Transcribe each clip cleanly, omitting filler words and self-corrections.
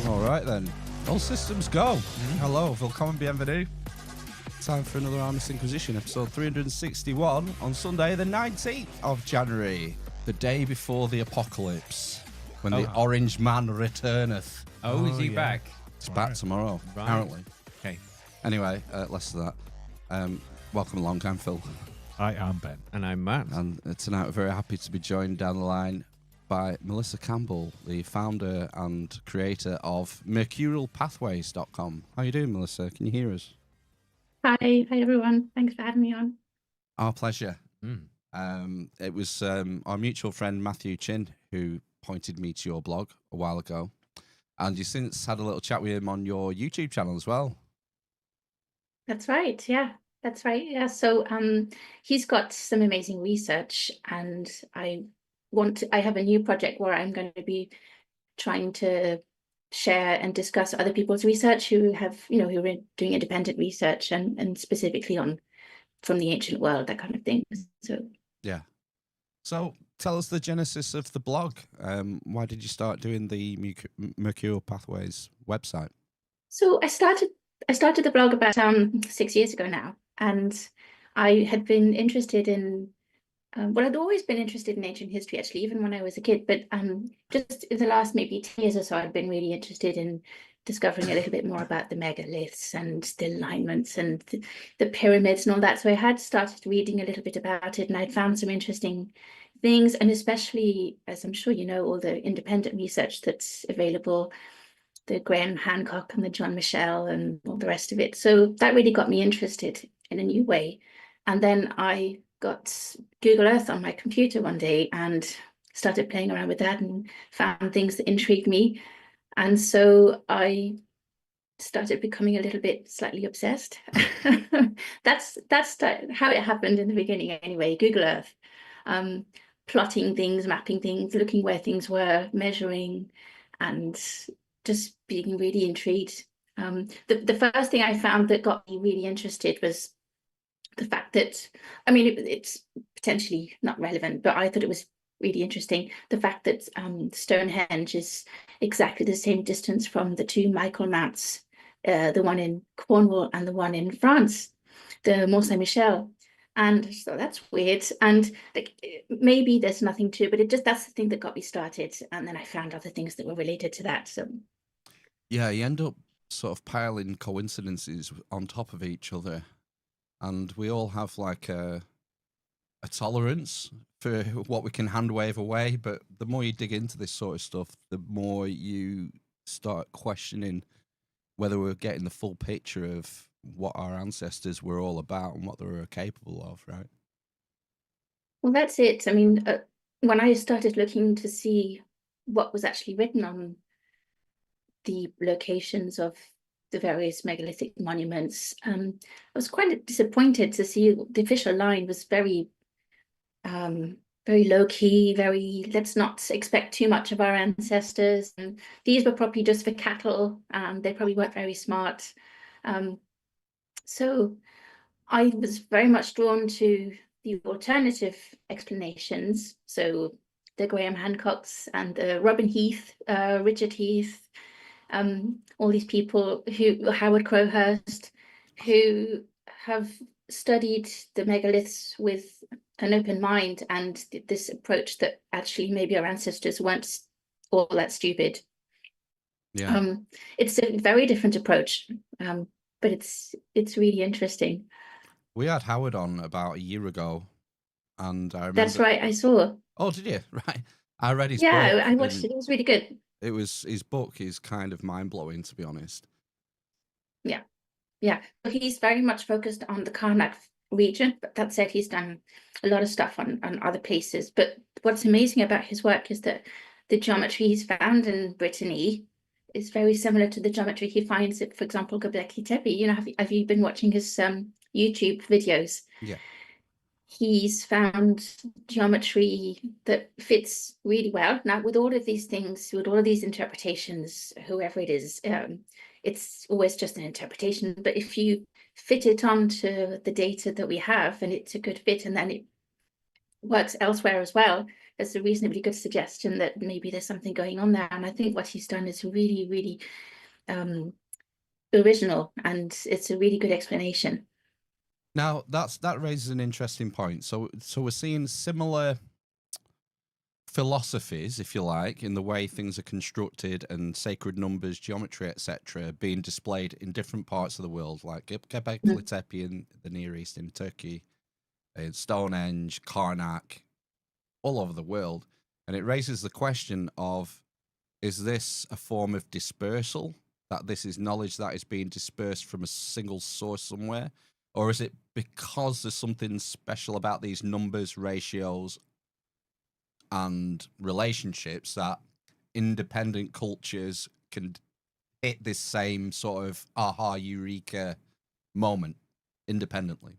All right then. All systems go. Hello, willkommen, bienvenue. Time for another Amish Inquisition, episode 361 on Sunday, the 19th of January, the day before the apocalypse, when the Orange Man returneth. Oh, is he back? It's back tomorrow, apparently. Okay. Anyway, less of that. Welcome along, I'm Phil. I am Ben. And I'm Matt. And tonight we're very happy to be joined down the line by Melissa Campbell, the founder and creator of MercurialPathways.com. How are you doing, Melissa? Can you hear us? Hi everyone. Thanks for having me on. Our pleasure. It was our mutual friend Matthew Chin who pointed me to your blog a while ago, and you since had a little chat with him on your YouTube channel as well. That's right. Yeah, that's right. Yeah. So he's got some amazing research, and I have a new project where I'm going to be trying to share and discuss other people's research who are doing independent research and specifically from the ancient world, that kind of thing. So tell us the genesis of the blog. Why did you start doing the Mercurial Pathways website? So I started the blog about 6 years ago now, and I had been interested in I'd always been interested in ancient history, actually, even when I was a kid. But just in the last maybe 10 years or so, I'd been really interested in discovering a little bit more about the megaliths and the alignments and the pyramids and all that. So I had started reading a little bit about it, and I'd found some interesting things, and especially, as I'm sure you know, all the independent research that's available, the Graham Hancock and the John Michel and all the rest of it. So that really got me interested in a new way. And then I got Google Earth on my computer one day and started playing around with that and found things that intrigued me. And so I started becoming a little bit slightly obsessed. That's how it happened in the beginning anyway. Google Earth, plotting things, mapping things, looking where things were, measuring, and just being really intrigued. The first thing I found that got me really interested was the fact that, it's potentially not relevant, but I thought it was really interesting, the fact that Stonehenge is exactly the same distance from the two Michael mounts, the one in Cornwall and the one in France, the Mont Saint-Michel. And so that's weird. And maybe there's nothing to it, but that's the thing that got me started. And then I found other things that were related to that. So yeah, you end up sort of piling coincidences on top of each other. And we all have like a tolerance for what we can hand wave away. But the more you dig into this sort of stuff, the more you start questioning whether we're getting the full picture of what our ancestors were all about and what they were capable of, right? Well, that's it. When I started looking to see what was actually written on the locations of the various megalithic monuments, I was quite disappointed to see the official line was very low key, very, let's not expect too much of our ancestors. And these were probably just for cattle. They probably weren't very smart. So I was very much drawn to the alternative explanations. So the Graham Hancocks and the Robin Heath, Richard Heath, all these people Howard Crowhurst, who have studied the megaliths with an open mind and this approach that actually maybe our ancestors weren't all that stupid. Yeah. It's a very different approach, but it's really interesting. We had Howard on about a year ago, and I remember... That's right, I saw. Oh, did you? Right. I read his book. Yeah, I watched it. It was really good. His book is kind of mind-blowing, to be honest. Yeah. He's very much focused on the Karnak region, but that said, he's done a lot of stuff on other places. But what's amazing about his work is that the geometry he's found in Brittany is very similar to the geometry he finds at, for example, Göbekli Tepe. Have you been watching his YouTube videos? Yeah. He's found geometry that fits really well. Now, with all of these things, with all of these interpretations, whoever it is, it's always just an interpretation. But if you fit it onto the data that we have and it's a good fit, and then works elsewhere as well, there's a reasonably good suggestion that maybe there's something going on there. And I think what he's done is really, really original, and it's a really good explanation. Now that raises an interesting point. So we're seeing similar philosophies, if you like, in the way things are constructed and sacred numbers, geometry, etc., being displayed in different parts of the world, like Göbekli Tepe in the Near East, in Turkey, in Stonehenge, Karnak, all over the world. And it raises the question of, is this a form of dispersal? That this is knowledge that is being dispersed from a single source somewhere? Or is it because there's something special about these numbers, ratios, and relationships that independent cultures can hit this same sort of aha, eureka moment independently?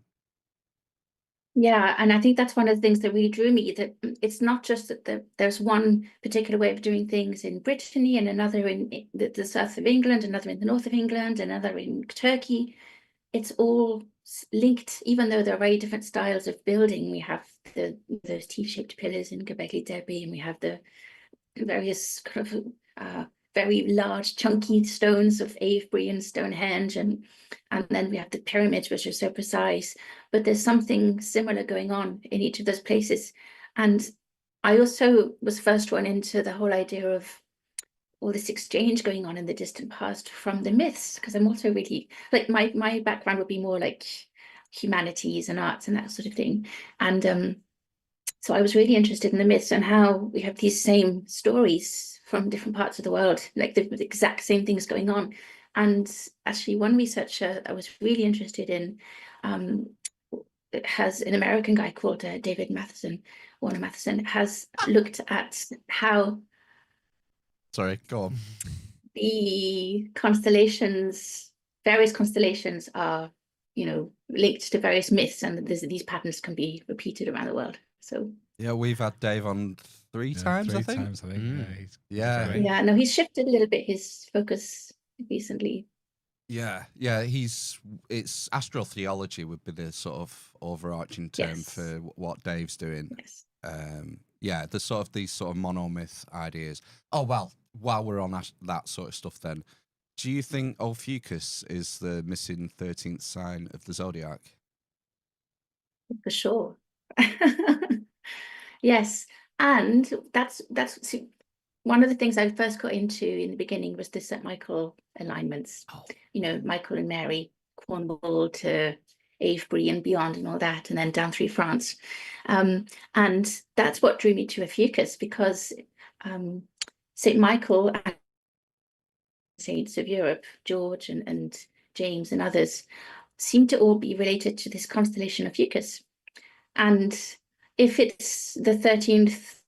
Yeah, and I think that's one of the things that really drew me, that it's not just that there's one particular way of doing things in Brittany and another in the south of England, another in the north of England, another in Turkey. It's all linked, even though there are very different styles of building. We have those T-shaped pillars in Göbekli Tepe, and we have the various kind of very large chunky stones of Avebury and Stonehenge, and then we have the pyramids, which are so precise. But there's something similar going on in each of those places. And I also was first drawn into the whole idea of all this exchange going on in the distant past from the myths, because I'm also really, like, my background would be more like humanities and arts and that sort of thing. And so I was really interested in the myths and how we have these same stories from different parts of the world, like the exact same things going on. And actually, one researcher I was really interested in has an American guy called David Matheson, Warner Matheson, has looked at how Sorry, go on. the constellations, various constellations are, linked to various myths, and these patterns can be repeated around the world. So yeah, we've had Dave on three times, I think. Yeah, no, he's shifted a little bit his focus recently. Yeah, it's astro-theology would be the sort of overarching term for what Dave's doing. Yes. The sort of these sort of monomyth ideas. Oh, well, while we're on that sort of stuff then, do you think Ophiuchus is the missing 13th sign of the zodiac? For sure. Yes, and that's one of the things I first got into in the beginning was the St. Michael alignments. Oh. Michael and Mary, Cornwall to Avebury and beyond and all that, and then down through France. And that's what drew me to Ophiuchus, because St. Michael and saints of Europe, George and James and others, seem to all be related to this constellation of Ophiuchus. And if it's the 13th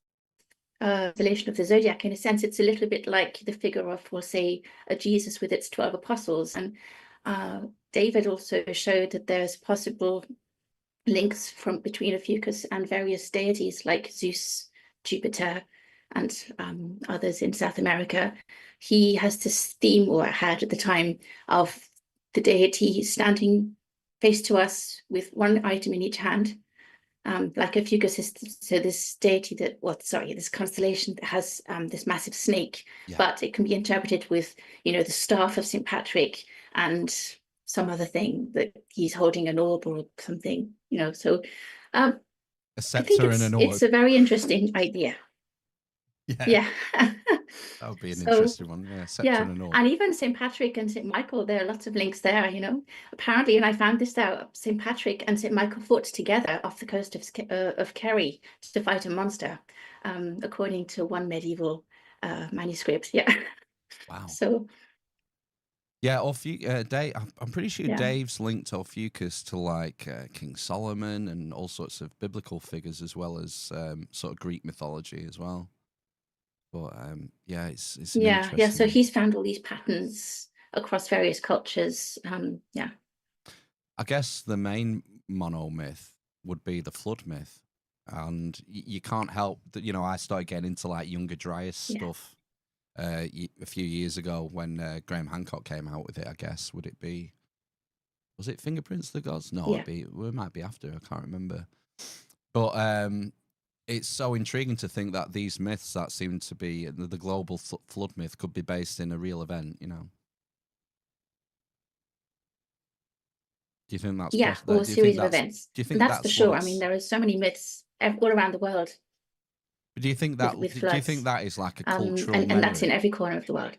constellation of the zodiac, in a sense, it's a little bit like the figure of, we'll say, a Jesus with its 12 apostles. And David also showed that there's possible links between Ophiuchus and various deities like Zeus, Jupiter, and others in South America. He has this theme, or had at the time, of the deity standing face to us with one item in each hand. Like Ophiuchus is this deity this constellation that has this massive snake, but it can be interpreted with, the staff of St. Patrick and some other thing that he's holding, an orb or something, so a scepter and an orb. It's a very interesting idea. Yeah. That would be an interesting one. Yeah, scepter and an orb. And even St. Patrick and St. Michael, there are lots of links there, Apparently, and I found this out, St. Patrick and St. Michael fought together off the coast of Kerry to fight a monster, according to one medieval manuscript. Yeah. Wow. So. Yeah, Dave, I'm pretty sure Dave's linked Ophiuchus to like King Solomon and all sorts of biblical figures, as well as sort of Greek mythology as well. But it's an interesting. So he's found all these patterns across various cultures. I guess the main monomyth would be the flood myth, and you can't help that. I started getting into like Younger Dryas stuff a few years ago when Graham Hancock came out with it. I guess was it Fingerprints of the Gods? No, it might be after. I can't remember. But it's so intriguing to think that these myths that seem to be the global flood myth could be based in a real event, you know. Do you think that's Yeah, possible? or a series of events. Do you think That's for that's sure. I mean, what's? there are so many myths all around the world Do you think with do you think floods, that is like a cultural and that's in memory? every corner of the world.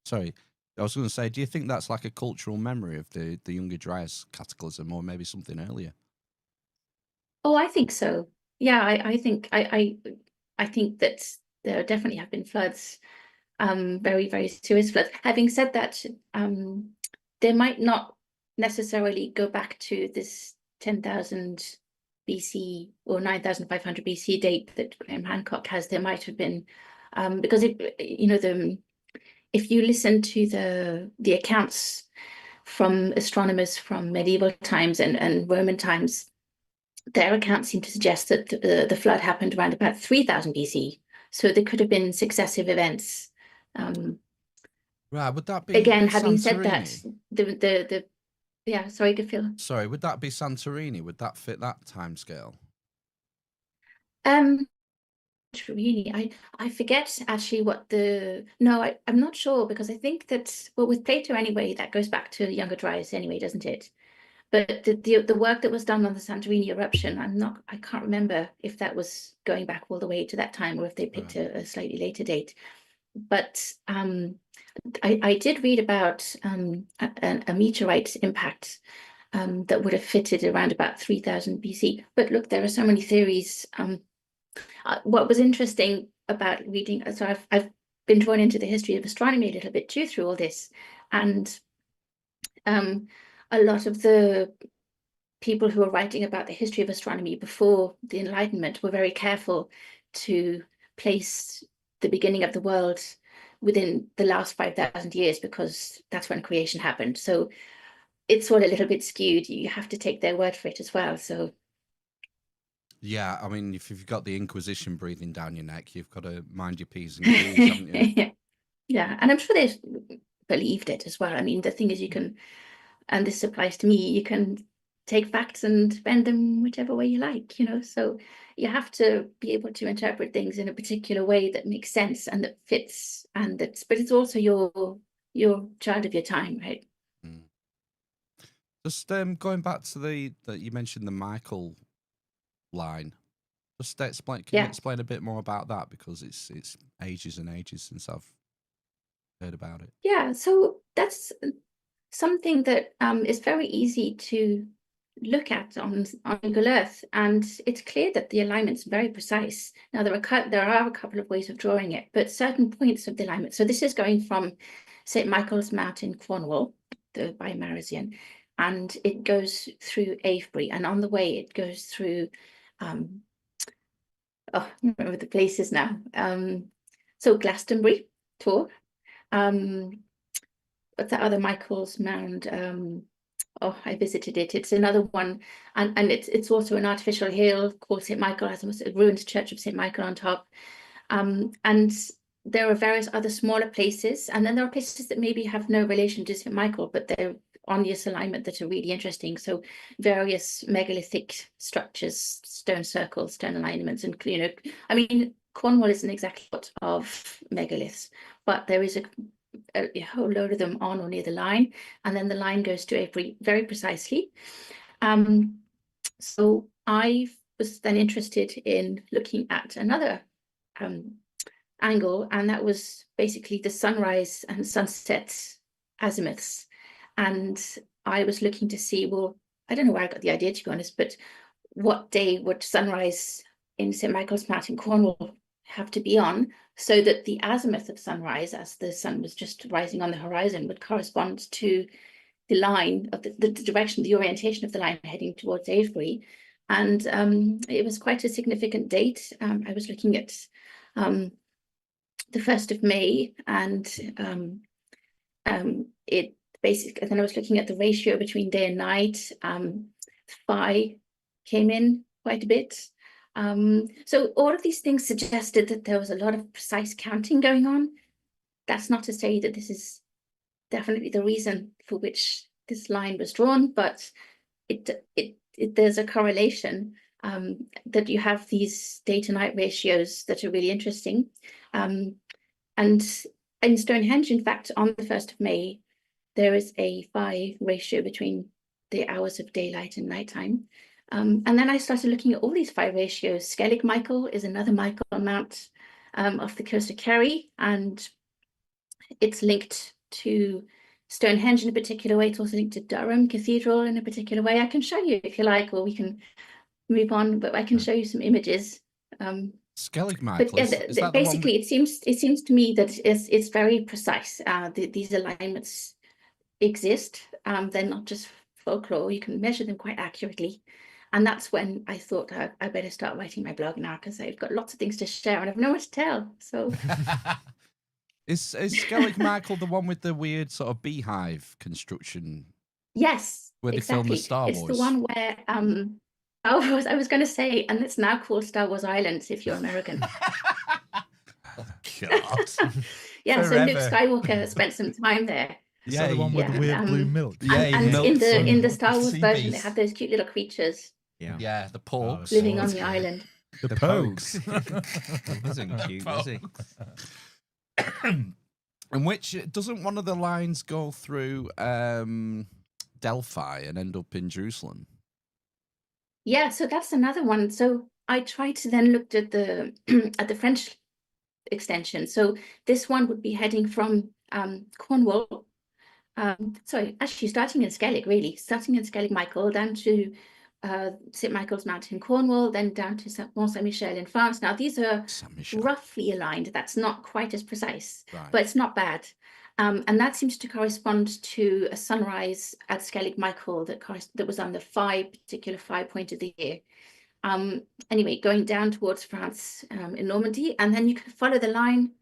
Sorry, I was going to say, do you think that's like a cultural memory of the Younger Dryas cataclysm, or maybe something earlier? Oh, I think so. Yeah, I think I think that there definitely have been floods, very, very serious floods. Having said that, they might not necessarily go back to this 10,000 BC or 9,500 BC date that Graham Hancock has. There might have been, because if you listen to the accounts from astronomers from medieval times and Roman times, their accounts seem to suggest that the flood happened around about 3000 BC. So there could have been successive events. Right, would that be Again, having said that, Santorini? the yeah, sorry, good feel. Sorry, would that be Santorini? Would that fit that timescale? Um, really, I forget actually what I'm not sure, because I think that, well, with Plato anyway, that goes back to the Younger Dryas anyway, doesn't it? But the work that was done on the Santorini eruption, I can't remember if that was going back all the way to that time or if they picked a slightly later date. But I did read about a meteorite impact that would have fitted around about 3000 BC. But look, there are so many theories. What was interesting about reading, so I've been drawn into the history of astronomy a little bit too through all this, and a lot of the people who were writing about the history of astronomy before the Enlightenment were very careful to place the beginning of the world within the last 5,000 years, because that's when creation happened. So it's all a little bit skewed. You have to take their word for it as well. So yeah, I mean, if you've got the Inquisition breathing down your neck, you've got to mind your P's and Q's, haven't you? Yeah, and I'm sure they believed it as well. I mean, the thing is, you can, and this applies to me, you can take facts and bend them whichever way you like, so you have to be able to interpret things in a particular way that makes sense and that fits, but it's also your child of your time, right? Mm. Just going back to that you mentioned the Michael line. Just explain. Can you explain a bit more about that, because it's ages and ages since I've heard about it. Yeah, so that's something that is very easy to look at on Google Earth, and it's clear that the alignment's very precise. Now, there are a couple of ways of drawing it, but certain points of the alignment. So this is going from St. Michael's Mount in Cornwall, by Marazion, and it goes through Avebury, and on the way it goes through, I remember the places now. So Glastonbury, Tor. What's that other Michael's Mound? I visited it. It's another one, and it's also an artificial hill called St. Michael, has a ruined church of St. Michael on top. And there are various other smaller places, and then there are places that maybe have no relation to St. Michael, but they're on this alignment that are really interesting. So various megalithic structures, stone circles, stone alignments, and I mean, Cornwall isn't exactly part of megaliths, but there is a whole load of them on or near the line, and then the line goes to Avebury very precisely. So I was then interested in looking at another angle, and that was basically the sunrise and sunset azimuths. And I was looking to see, well, I don't know where I got the idea, to be honest, but what day would sunrise in St. Michael's Mount in Cornwall have to be on, so that the azimuth of sunrise, as the sun was just rising on the horizon, would correspond to the line of the direction, the orientation of the line heading towards Avebury. And it was quite a significant date. I was looking at the 1st of May, and it basically, then I was looking at the ratio between day and night. Phi came in quite a bit. So all of these things suggested that there was a lot of precise counting going on. That's not to say that this is definitely the reason for which this line was drawn, but there's a correlation. that you have these day to night ratios that are really interesting. And in Stonehenge, in fact, on the 1st of May, there is a 5 ratio between the hours of daylight and nighttime. And then I started looking at all these 5 ratios. Skellig Michael is another Michael mount off the coast of Kerry, and it's linked to Stonehenge in a particular way. It's also linked to Durham Cathedral in a particular way. I can show you if you like, or we can move on, but I can show you some images. Skellig Michael, but yeah, is that basically, it seems to me that it's very precise. These alignments exist. They're not just folklore. You can measure them quite accurately. And that's when I thought I better start writing my blog now, because I've got lots of things to share and I've no one to tell. So is Skellig Michael the one with the weird sort of beehive construction? Yes, where they exactly. filmed the Star Wars. It's the one where I was going to say, and it's now called Star Wars Island if you're American. Oh, God. Yeah, so Luke Forever. Skywalker spent some time there. Is that the one with the weird blue milk? Yeah, and milks in the Star Wars sea version, they beast. have those cute little creatures Yeah, the porgs. living on the island. The Pogues. He wasn't cute, was he? And which doesn't one of the lines go through Delphi and end up in Jerusalem? Yeah, so that's another one. So I tried to then look at the at the French extension. So this one would be heading from Cornwall. Sorry, actually starting in Skellig, really. Starting in Skellig Michael, down to St. Michael's Mount in Cornwall, then down to Mont Saint-Michel in France. Now, these are roughly aligned. That's not quite as precise, but it's not bad. And that seems to correspond to a sunrise at Skellig Michael that was on the particular 5 point of the year. Anyway, going down towards France in Normandy, and then you can follow the line.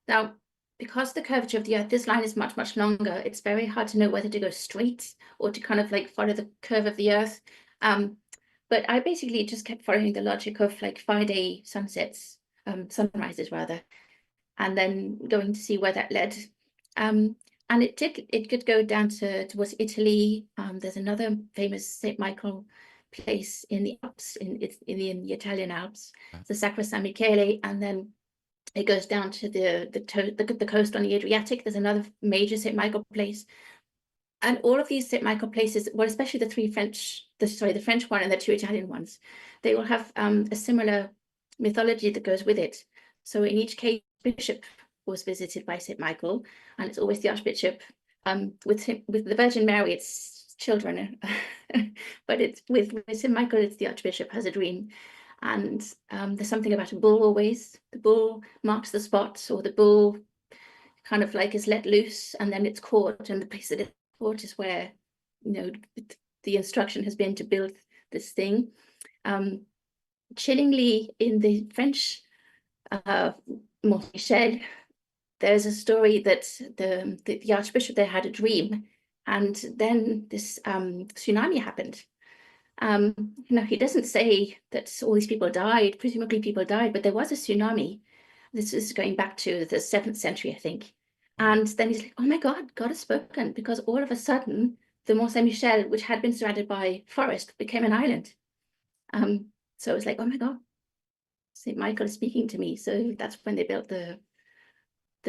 Now, because the curvature of the Earth, this line is much, much longer, it's very hard to know whether to go straight or to kind of like follow the curve of the Earth. But I basically just kept following the logic of like 5-day sunsets, sunrises rather, and then going to see where that led. And it could go down towards Italy. There's another famous St. Michael place in the Alps, in the Italian Alps, the Sacra San Michele, and then it goes down to the coast on the Adriatic. There's another major St. Michael place. And all of these St. Michael places, well, especially the French one and the 2 Italian ones, they will have a similar mythology that goes with it. So in each case, bishop was visited by St. Michael, and it's always the Archbishop. With the Virgin Mary, it's children, but it's with St. Michael, it's the Archbishop has a dream. And there's something about a bull always. The bull marks the spot, or the bull kind of like is let loose, and then it's caught, and the place that it's caught is where, you know, the instruction has been to build this thing. Chillingly, in the French Mont Michel, there's a story that the Archbishop there had a dream, and then this tsunami happened. He doesn't say that all these people died. Presumably people died, but there was a tsunami. This is going back to the 7th century, I think. And then he's like, oh my God, God has spoken, because all of a sudden, the Mont Saint-Michel, which had been surrounded by forest, became an island. So it was like, oh my God, St. Michael is speaking to me. So that's when they built the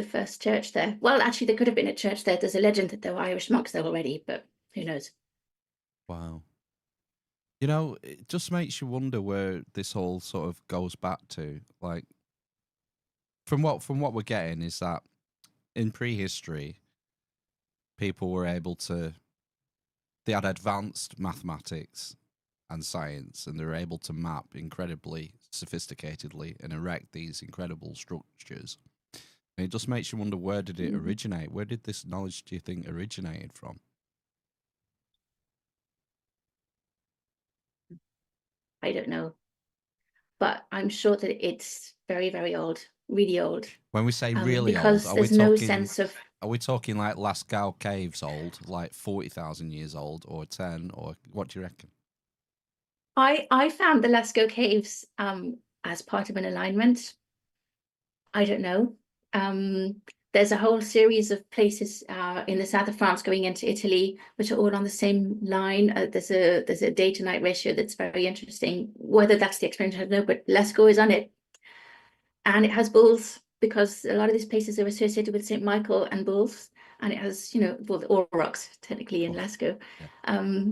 first church there. Well, actually, there could have been a church there. There's a legend that there were Irish monks there already, but who knows? Wow. You know, it just makes you wonder where this all sort of goes back to. Like, from what we're getting is that in prehistory, people were able to, they had advanced mathematics and science, and they were able to map incredibly sophisticatedly and erect these incredible structures. And it just makes you wonder, where did it originate? Where did this knowledge, do you think, originated from? I don't know, but I'm sure that it's very, very old, really old. When we say really because old, are we there's no talking, sense of, are we talking like Lascaux caves old, like 40,000 years old, or 10, or what do you reckon? I found the Lascaux caves as part of an alignment. I don't know. there's a whole series of places in the south of France going into Italy, which are all on the same line. There's a day to night ratio that's very interesting. Whether that's the explanation, I don't know, but Lascaux is on it. And it has bulls because a lot of these places are associated with St. Michael and bulls. And it has, well, all rocks technically in Lascaux. Yeah.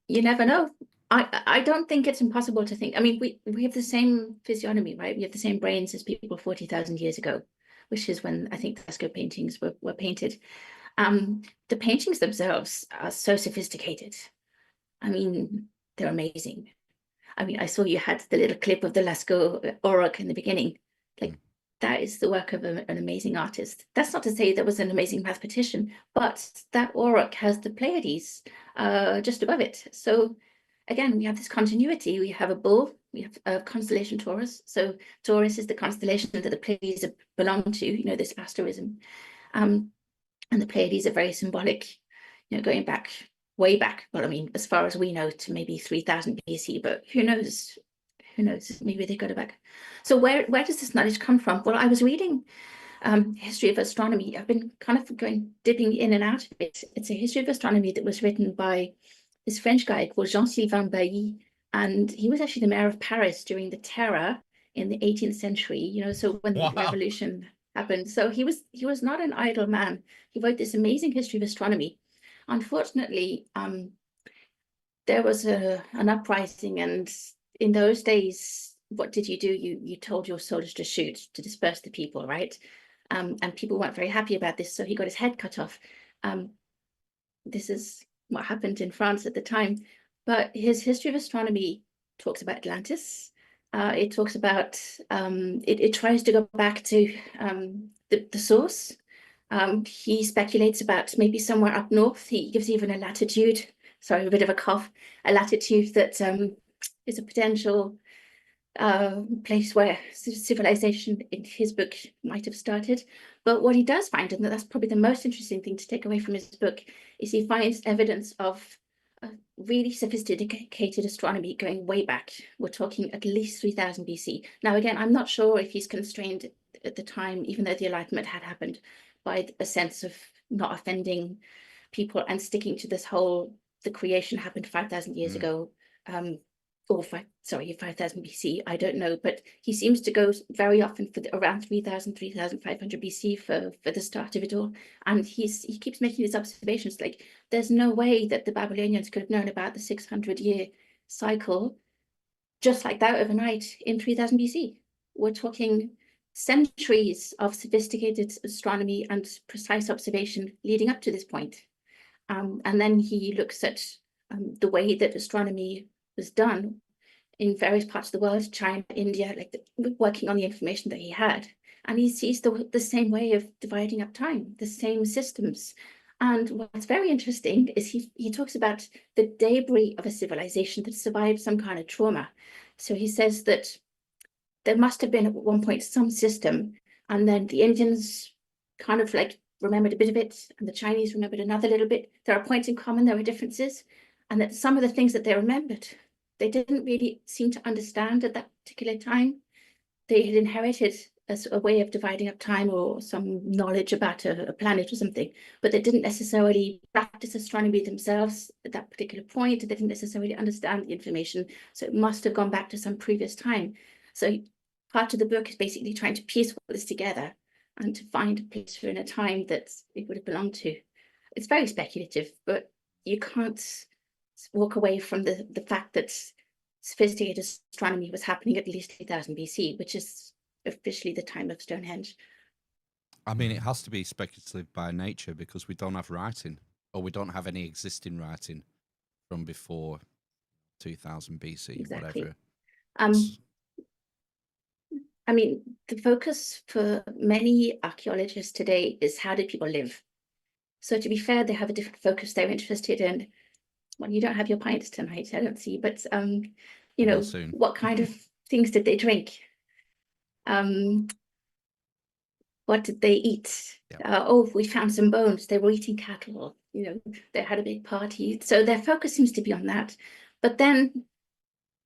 You never know. I don't think it's impossible to think. I mean, we have the same physiognomy, right? We have the same brains as people 40,000 years ago, which is when I think the Lascaux paintings were painted. The paintings themselves are so sophisticated. I mean, they're amazing. I mean, I saw you had the little clip of the Lascaux auroch in the beginning. Like, that is the work of an amazing artist. That's not to say there was an amazing mathematician, but that auroch has the Pleiades just above it. So again, we have this continuity. We have a bull, we have a constellation Taurus. So Taurus is the constellation that the Pleiades belong to, this asterism. And the Pleiades are very symbolic, going back, way back. Well, I mean, as far as we know, to maybe 3000 BC, but who knows? Who knows? Maybe they got it back. So where does this knowledge come from? Well, I was reading history of astronomy. I've been kind of dipping in and out of it. It's a history of astronomy that was written by this French guy called Jean-Sylvain Bailly, and he was actually the mayor of Paris during the Terror in the 18th century. So when the revolution happened. So he was not an idle man. He wrote this amazing history of astronomy. Unfortunately, there was an uprising, and in those days, what did you do? You told your soldiers to shoot, to disperse the people, right? And people weren't very happy about this, so he got his head cut off. This is what happened in France at the time. But his history of astronomy talks about Atlantis. It talks about, it tries to go back to the source. He speculates about maybe somewhere up north. He gives even a latitude, sorry, a bit of a cough, a latitude that is a potential place where civilization in his book might have started. But what he does find, and that's probably the most interesting thing to take away from his book, is he finds evidence of really sophisticated astronomy going way back. We're talking at least 3000 BC. Now, again, I'm not sure if he's constrained at the time, even though the Enlightenment had happened, by a sense of not offending people and sticking to this whole, the creation happened 5,000 years ago, or 5,000 BC, I don't know, but he seems to go very often for around 3,000, 3,500 BC for the start of it all. And he keeps making these observations, like there's no way that the Babylonians could have known about the 600-year cycle just like that overnight in 3000 BC. We're talking centuries of sophisticated astronomy and precise observation leading up to this point. And then he looks at the way that astronomy was done in various parts of the world, China, India, working on the information that he had. And he sees the same way of dividing up time, the same systems. And what's very interesting is he talks about the debris of a civilization that survived some kind of trauma. So he says that there must have been at one point some system, and then the Indians kind of remembered a bit of it, and the Chinese remembered another little bit. There are points in common, there are differences, and that some of the things that they remembered, they didn't really seem to understand at that particular time. They had inherited a way of dividing up time or some knowledge about a planet or something, but they didn't necessarily practice astronomy themselves at that particular point. They didn't necessarily understand the information, so it must have gone back to some previous time. So part of the book is basically trying to piece all this together and to find a place in a time that it would have belonged to. It's very speculative, but you can't walk away from the fact that sophisticated astronomy was happening at least 3000 BC, which is officially the time of Stonehenge. I mean, it has to be speculative by nature because we don't have writing, or we don't have any existing writing from before 2000 BC, Exactly. whatever. I mean, the focus for many archaeologists today is how did people live? So to be fair, they have a different focus. They're interested in, well, you don't have your pints tonight, I don't see, but what kind of things did they drink? What did they eat? Yeah. We found some bones. They were eating cattle. They had a big party. So their focus seems to be on that. But then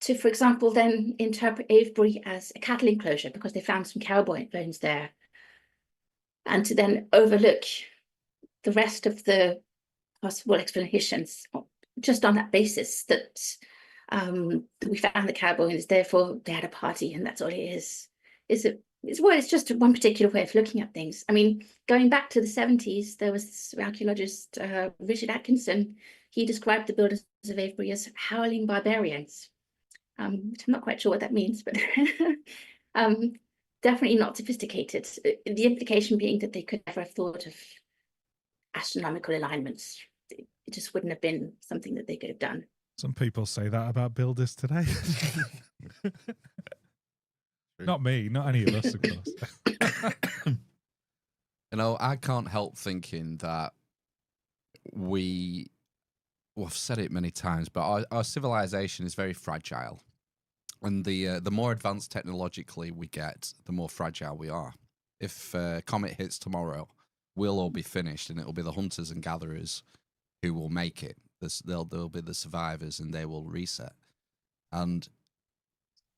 to, for example, then interpret Avebury as a cattle enclosure because they found some cow bones there. and to then overlook the rest of the possible explanations just on that basis that we found the cowboys, therefore they had a party, and that's all it is. It's just one particular way of looking at things. I mean, going back to the 70s, there was this archaeologist, Richard Atkinson. He described the builders of Avebury as howling barbarians, which I'm not quite sure what that means, but definitely not sophisticated. The implication being that they could never have thought of astronomical alignments. It just wouldn't have been something that they could have done. Some people say that about builders today. Not me, not any of us, of course. You know, I can't help thinking that I've said it many times, but our civilization is very fragile. And the more advanced technologically we get, the more fragile we are. If a comet hits tomorrow, we'll all be finished, and it'll be the hunters and gatherers who will make it. They'll be the survivors, and they will reset. And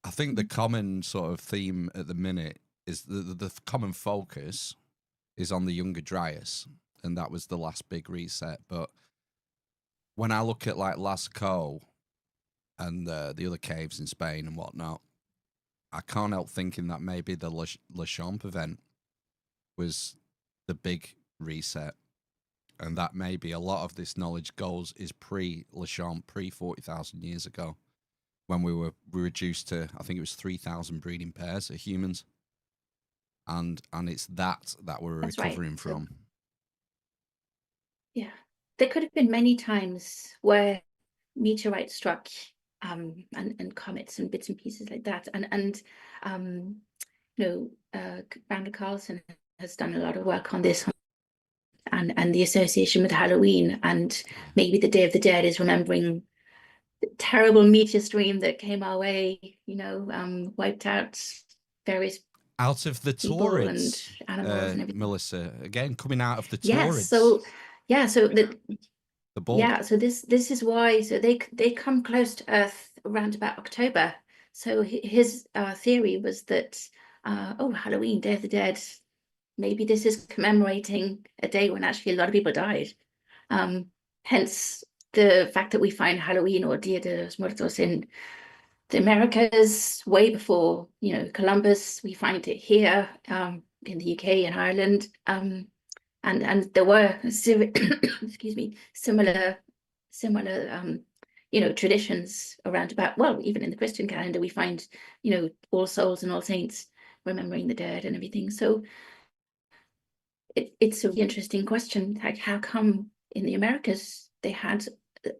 I think the common sort of theme at the minute is the common focus is on the Younger Dryas, and that was the last big reset. But when I look at like Lascaux and the other caves in Spain and whatnot, I can't help thinking that maybe the Le Champ event was the big reset, and that maybe a lot of this knowledge is pre-Le Champ, pre 40,000 years ago, when we were reduced to, I think it was 3,000 breeding pairs of humans, and it's that we're That's recovering right. from. Yeah, there could have been many times where meteorites struck, and comets and bits and pieces like that, and Randall Carlson has done a lot of work on this, and the association with Halloween, and maybe the Day of the Dead is remembering the terrible meteor stream that came our way, wiped out various Out of the people Taurids, and animals and everything. Melissa, again coming out of the Yes, Taurids. So this is why. So they come close to Earth around about October. So his theory was that Halloween, Day of the Dead, maybe this is commemorating a day when actually a lot of people died. Hence the fact that we find Halloween or Dia de los Muertos in the Americas way before Columbus. We find it here in the UK and Ireland. And there were excuse me, similar traditions around about, well, even in the Christian calendar we find All Souls and All Saints, remembering the dead and everything. So it's a really interesting question, like how come in the Americas they had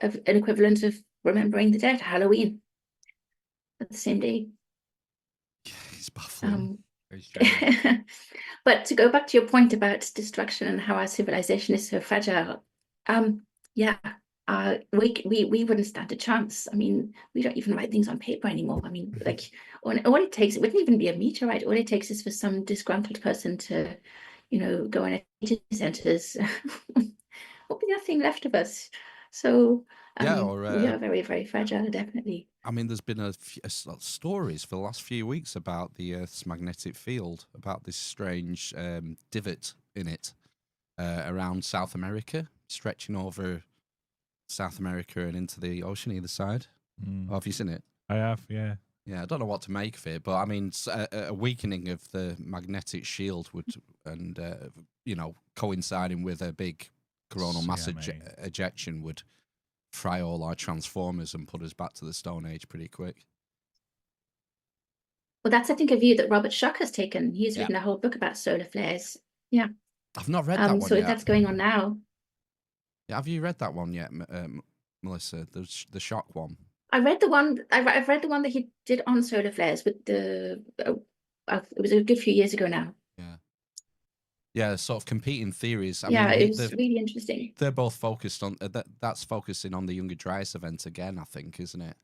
an equivalent of remembering the dead, Halloween, at the same day. It's baffling. But to go back to your point about destruction and how our civilization is so fragile, we wouldn't stand a chance. I mean, we don't even write things on paper anymore. I mean, like all it takes, it wouldn't even be a meteorite. All it takes is for some disgruntled person to, go in nature centers. There'll be nothing left of us. So we are very, very fragile, definitely. I mean, there's been stories for the last few weeks about the Earth's magnetic field, about this strange divot in it around South America, stretching over South America and into the ocean either side. Oh, have you seen it? I have, yeah. Yeah, I don't know what to make of it, but I mean, a weakening of the magnetic shield would, and coinciding with a big coronal mass ejection would fry all our transformers and put us back to the Stone Age pretty quick. Well, that's, I think, a view that Robert Schoch has taken. He's written a whole book about solar flares. Yeah. I've not read that one so yet. That's going on now. Yeah, have you read that one yet, Melissa? The Schoch one. I read the one. I've read the one that he did on solar flares with it was a good few years ago now. Yeah, sort of competing theories. I mean, it was really interesting. They're both focused on that's focusing on the Younger Dryas event again, I think, isn't it?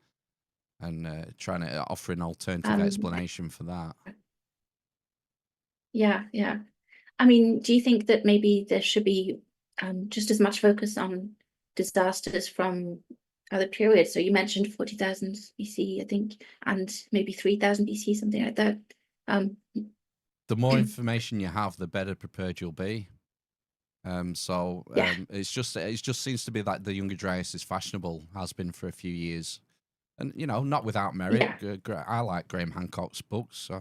And trying to offer an alternative explanation for that. Yeah. I mean, do you think that maybe there should be just as much focus on disasters from other periods? So you mentioned 40,000 BC, I think, and maybe 3,000 BC, something like that. the more information you have, the better prepared you'll be. Yeah. It just seems to be that the Younger Dryas is fashionable, has been for a few years, and not without merit. Yeah. I like Graham Hancock's books. I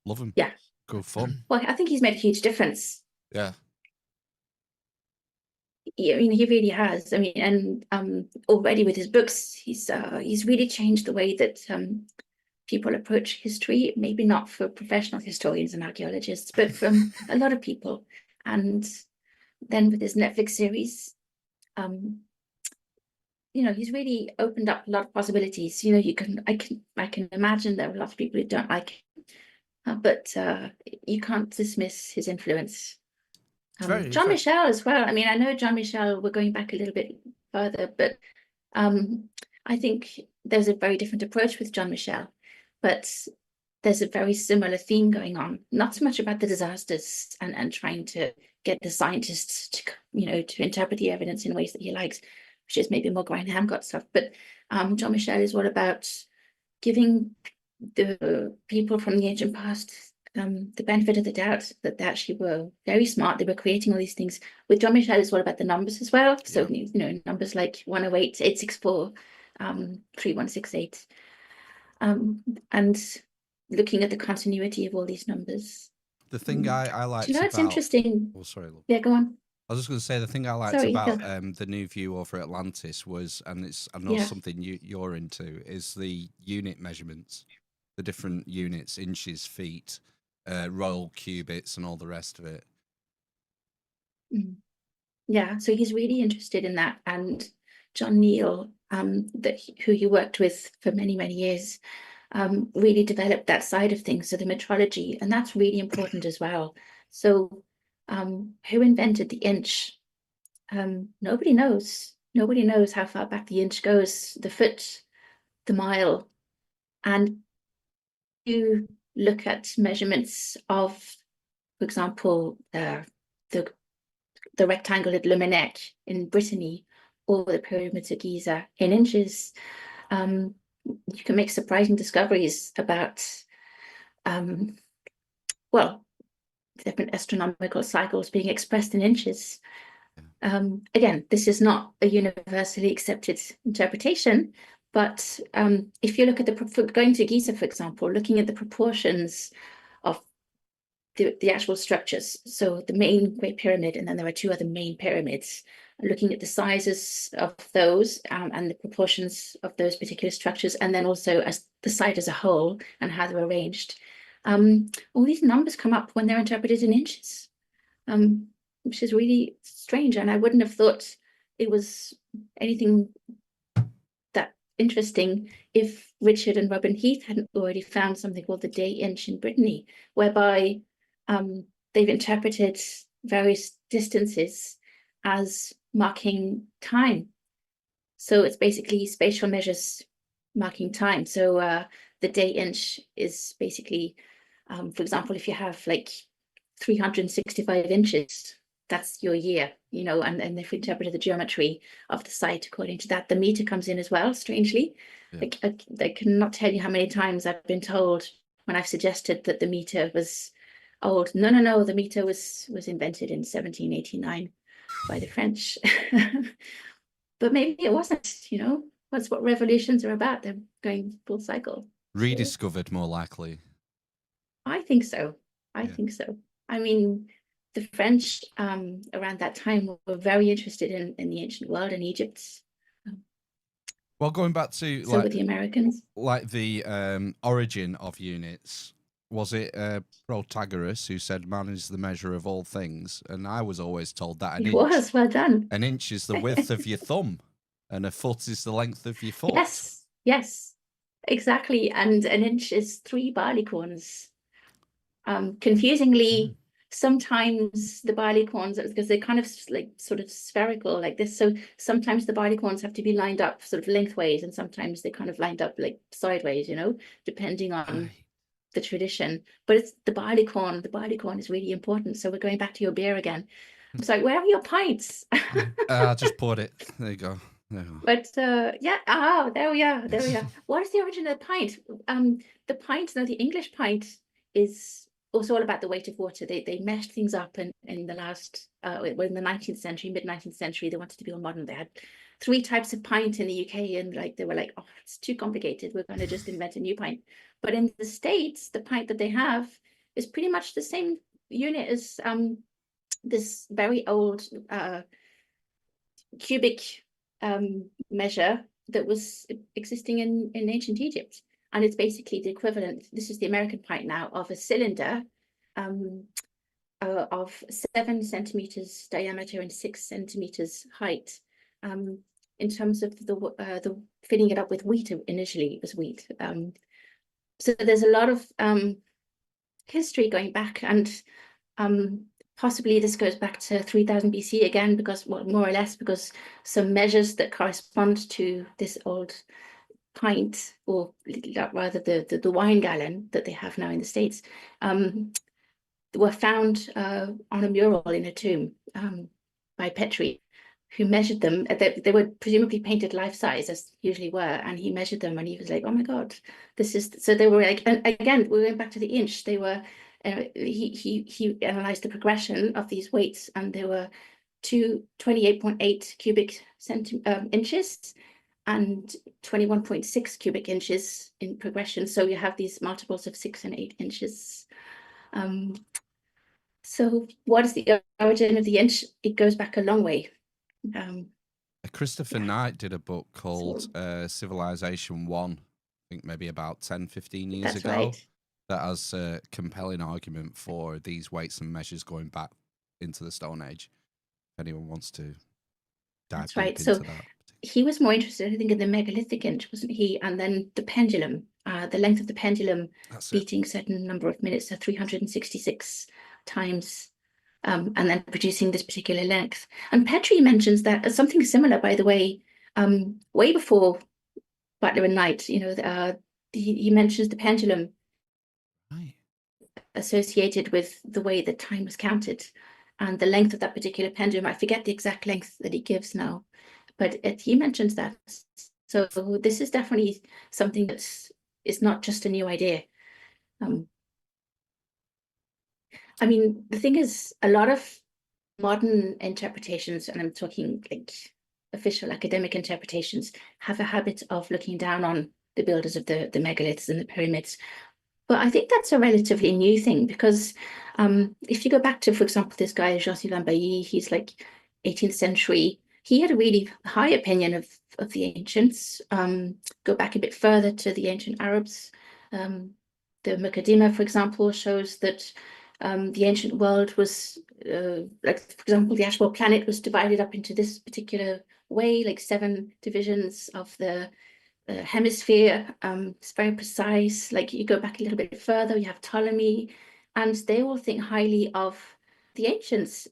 love them. Yeah. Good fun. Well, I think he's made a huge difference. Yeah. I mean, he really has. I mean, and already with his books, he's really changed the way that people approach history. Maybe not for professional historians and archaeologists, but from a lot of people. And then with his Netflix series, he's really opened up a lot of possibilities. I can imagine there are a lot of people who don't like it, but you can't dismiss his influence. John Michel as well. I mean, I know John Michel, we're going back a little bit further, but I think there's a very different approach with John Michel, but there's a very similar theme going on. Not so much about the disasters and trying to get the scientists to interpret the evidence in ways that he likes, which is maybe more Graham Hancock stuff. But John Michel is all about giving the people from the ancient past the benefit of the doubt that they actually were very smart. They were creating all these things. With John Michel, it's all about the numbers as well. So, numbers like 108, 864, 3168, and looking at the continuity of all these numbers. The thing I liked it's about... interesting. Oh, sorry. Look. Yeah, go on. I was just going to say the thing I liked about the new view over Atlantis was, and I know something you're into, is the unit measurements, the different units, inches, feet, royal cubits, and all the rest of it. Yeah, so he's really interested in that. And John Neal, who he worked with for many, many years, really developed that side of things, so the metrology, and that's really important as well. So who invented the inch? Nobody knows. Nobody knows how far back the inch goes, the foot, the mile. And you look at measurements of, for example, the rectangle at Luminec in Brittany, or the pyramids of Giza in inches. You can make surprising discoveries about, different astronomical cycles being expressed in inches. Again, this is not a universally accepted interpretation, but if you look at going to Giza, for example, looking at the proportions of the actual structures, so the main Great Pyramid, and then there are two other main pyramids, looking at the sizes of those and the proportions of those particular structures, and then also as the site as a whole and how they're arranged. All these numbers come up when they're interpreted in inches, which is really strange. And I wouldn't have thought it was anything that interesting if Richard and Robin Heath hadn't already found something called the day inch in Brittany, whereby they've interpreted various distances as marking time. So it's basically spatial measures marking time. So the day inch is basically, for example, if you have like 365 inches, that's your year, and if we interpreted the geometry of the site according to that, the meter comes in as well, strangely. Yeah. I cannot tell you how many times I've been told when I've suggested that the meter was old. No, the meter was invented in 1789 by the French. But maybe it wasn't, that's what revolutions are about. They're going full cycle. Rediscovered, more likely. I think so. I think so. I mean, the French around that time were very interested in the ancient world and Egypt. Well, going back to so with the Americans, like the origin of units, was it Protagoras who said man is the measure of all things? And I was always told that well done. An inch is the width of your thumb, and a foot is the length of your foot. Yes, exactly. And an inch is 3 barleycorns. Confusingly, sometimes the barleycorns, because they're kind of like sort of spherical like this, so sometimes the barleycorns have to be lined up sort of lengthways, and sometimes they're kind of lined up like sideways, depending on the tradition. But it's the barleycorn is really important. So we're going back to your beer again. So where are your pints? I just poured it. There you go. But there we are. What is the origin of the pint? The English pint is was all about the weight of water. They meshed things up, and in the last, in the 19th century, mid 19th century, they wanted to be all modern. They had 3 types of pint in the UK, and like they were like, oh, it's too complicated. We're going to just invent a new pint. But in the States, the pint that they have is pretty much the same unit as this very old cubic measure that was existing in ancient Egypt. And it's basically the equivalent, this is the American pint now, of a cylinder of 7 centimeters diameter and 6 centimeters height. In terms of the filling it up with wheat, initially it was wheat. So there's a lot of history going back, and possibly this goes back to 3000 BC again, because, well, more or less, because some measures that correspond to this old pint, or rather the wine gallon that they have now in the States, were found on a mural in a tomb by Petrie, who measured them. They were presumably painted life-size, as usually were, and he measured them, and he was like, oh my God, this is, so they were like, and again, we're going back to the inch, they were, he analyzed the progression of these weights, and there were 28.8 cubic inches and 21.6 cubic inches in progression. So you have these multiples of 6 and 8 inches. So what is the origin of the inch? It goes back a long way. Christopher Knight did a book called Civilization 1, I think maybe about 10, 15 years That's ago. right. That has a compelling argument for these weights and measures going back into the Stone Age. If anyone wants to dive That's deep right. into So that. he was more interested, I think, in the megalithic inch, wasn't he? And then the pendulum, the length of the pendulum beating a certain number of minutes, so 366 times, and then producing this particular length. And Petrie mentions that as something similar, by the way, way before Butler and Knight, you know, he mentions the pendulum associated with the way that time was counted and the length of that particular pendulum. I forget the exact length that he gives now, but he mentions that. So this is definitely something that's is not just a new idea. I mean, the thing is, a lot of modern interpretations, and I'm talking like official academic interpretations, have a habit of looking down on the builders of the megaliths and the pyramids. But I think that's a relatively new thing, because if you go back to, for example, this guy, Jean-Sylvain Bailly, he's like 18th century. He had a really high opinion of the ancients. Go back a bit further to the ancient Arabs. The Muqaddimah, for example, shows that the ancient world was, like, for example, the actual planet was divided up into this particular way, like 7 divisions of the hemisphere. It's very precise. Like, you go back a little bit further, you have Ptolemy, and they all think highly of the ancients.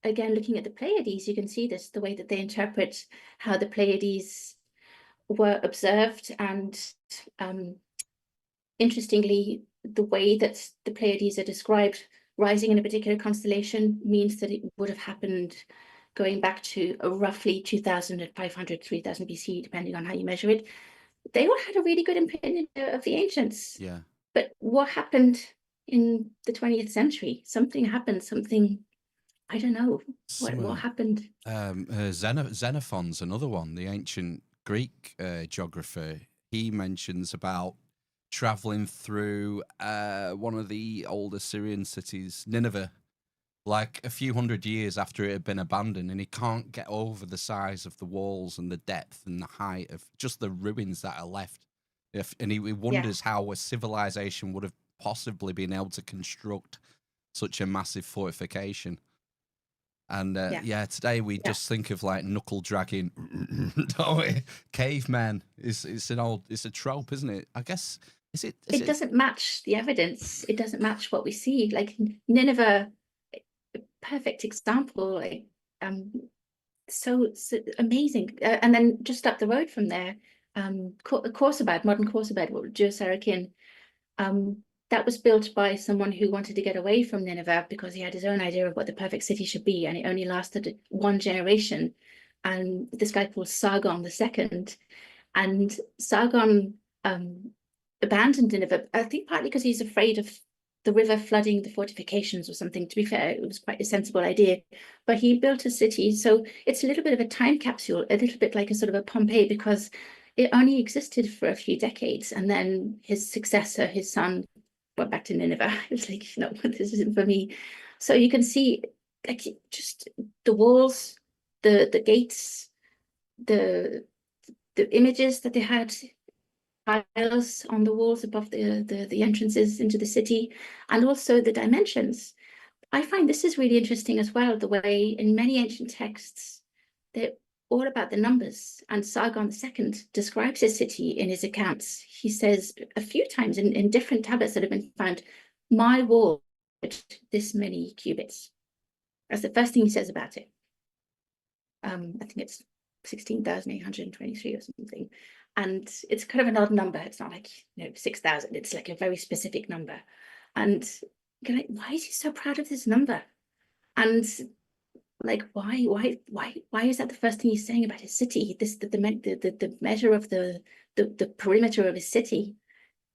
Again, looking at the Pleiades, you can see this, the way that they interpret how the Pleiades were observed. And interestingly, the way that the Pleiades are described, rising in a particular constellation, means that it would have happened going back to roughly 2500, 3000 BC, depending on how you measure it. They all had a really good opinion of the ancients. Yeah. But what happened in the 20th century? Something happened, something, I don't know. What happened? Xenophon's another one, the ancient Greek geographer. He mentions about traveling through one of the old Assyrian cities, Nineveh, like a few hundred years after it had been abandoned, and he can't get over the size of the walls and the depth and the height of just the ruins that are left. And he wonders how a civilization would have possibly been able to construct such a massive fortification. And today we just think of like knuckle dragging, don't we? Cavemen. It's a trope, isn't it? I guess it doesn't match the evidence. It doesn't match what we see. Like Nineveh, perfect example. Like so amazing. And then just up the road from there, Khorsabad, modern Khorsabad, Geosarakin, that was built by someone who wanted to get away from Nineveh because he had his own idea of what the perfect city should be, and it only lasted 1 generation. And this guy called Sargon II, and Sargon abandoned Nineveh, I think partly because he's afraid of the river flooding the fortifications or something. To be fair, it was quite a sensible idea. But he built a city. So it's a little bit of a time capsule, a little bit like a sort of a Pompeii, because it only existed for a few decades. And then his successor, his son, went back to Nineveh. It was like, no, this isn't for me. So you can see like just the walls, the gates, the images that they had, tiles on the walls above the entrances into the city, and also the dimensions. I find this is really interesting as well, the way in many ancient texts, they're all about the numbers. And Sargon II describes his city in his accounts. He says a few times in different tablets that have been found, my wall, this many cubits. That's the first thing he says about it. I think it's 16,823 or something. And it's kind of an odd number. It's not like 6,000. It's like a very specific number. And you're like, why is he so proud of this number? And like, why is that the first thing he's saying about his city? This the measure of the perimeter of his city.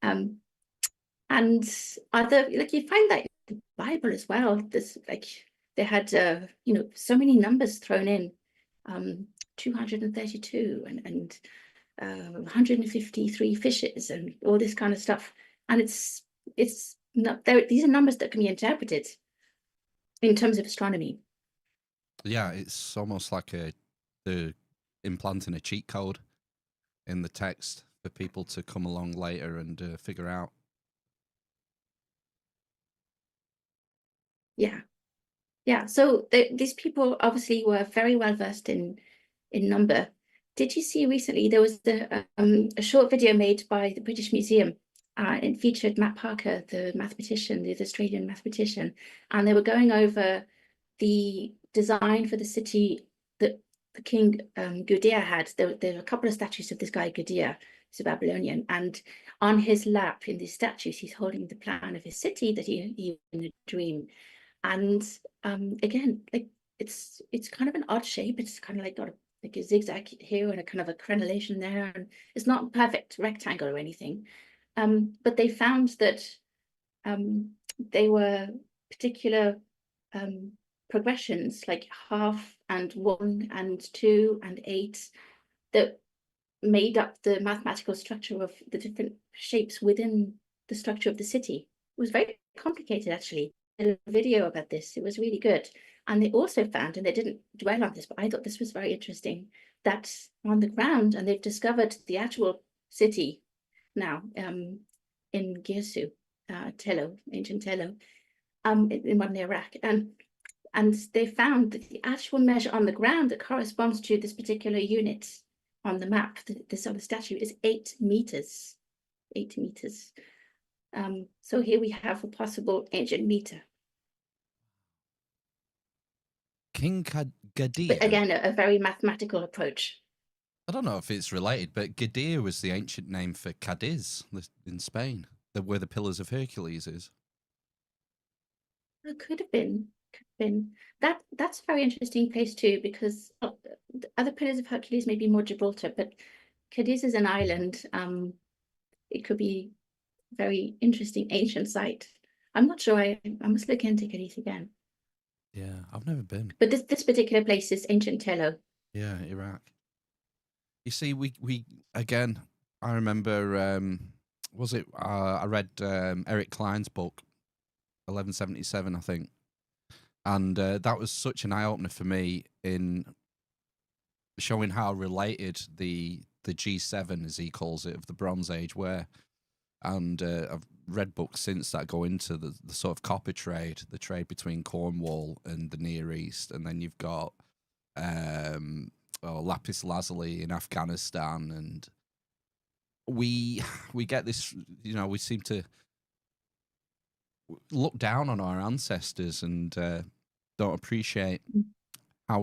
And other, like, you find that in the Bible as well. This, like, they had so many numbers thrown in, 232 and 153 fishes and all this kind of stuff. And it's not there. These are numbers that can be interpreted in terms of astronomy. Yeah, it's almost like the implanting a cheat code in the text for people to come along later and figure out. Yeah. So these people obviously were very well versed in number. Did you see recently there was a short video made by the British Museum? It featured Matt Parker, the mathematician, the Australian mathematician, and they were going over the design for the city that the king Gudea had. There were a couple of statues of this guy Gudea, who's a Babylonian, and on his lap in these statues, he's holding the plan of his city that he in a dream. And again, like it's kind of an odd shape. It's kind of like got a zigzag here and a kind of a crenellation there, and it's not a perfect rectangle or anything. But they found that they were particular progressions, like half and 1 and 2 and 8, that made up the mathematical structure of the different shapes within the structure of the city. It was very complicated, actually. A video about this. It was really good. And they also found, and they didn't dwell on this, but I thought this was very interesting, that on the ground, and they've discovered the actual city now in Girsu, Tello, ancient Tello, in modern Iraq. And they found that the actual measure on the ground that corresponds to this particular unit on the map, this on the statue, is 8 meters. 8 meters. So here we have a possible ancient meter. King Gudea. But again, a very mathematical approach. I don't know if it's related, but Gudea was the ancient name for Cadiz in Spain, where the Pillars of Hercules is. It could have been. That's a very interesting place too, because the other Pillars of Hercules may be more Gibraltar, but Cadiz is an island. It could be a very interesting ancient site. I'm not sure. I must look into Cadiz again. Yeah, I've never been. But this particular place is ancient Tello. Yeah, Iraq. You see, we again, I remember, was it, I read Eric Klein's book, 1177, I think. And that was such an eye-opener for me in showing how related the G7, as he calls it, of the Bronze Age were. And I've read books since that go into the sort of copper trade, the trade between Cornwall and the Near East. And then you've got lapis lazuli in Afghanistan. And we get this, we seem to look down on our ancestors and don't appreciate how,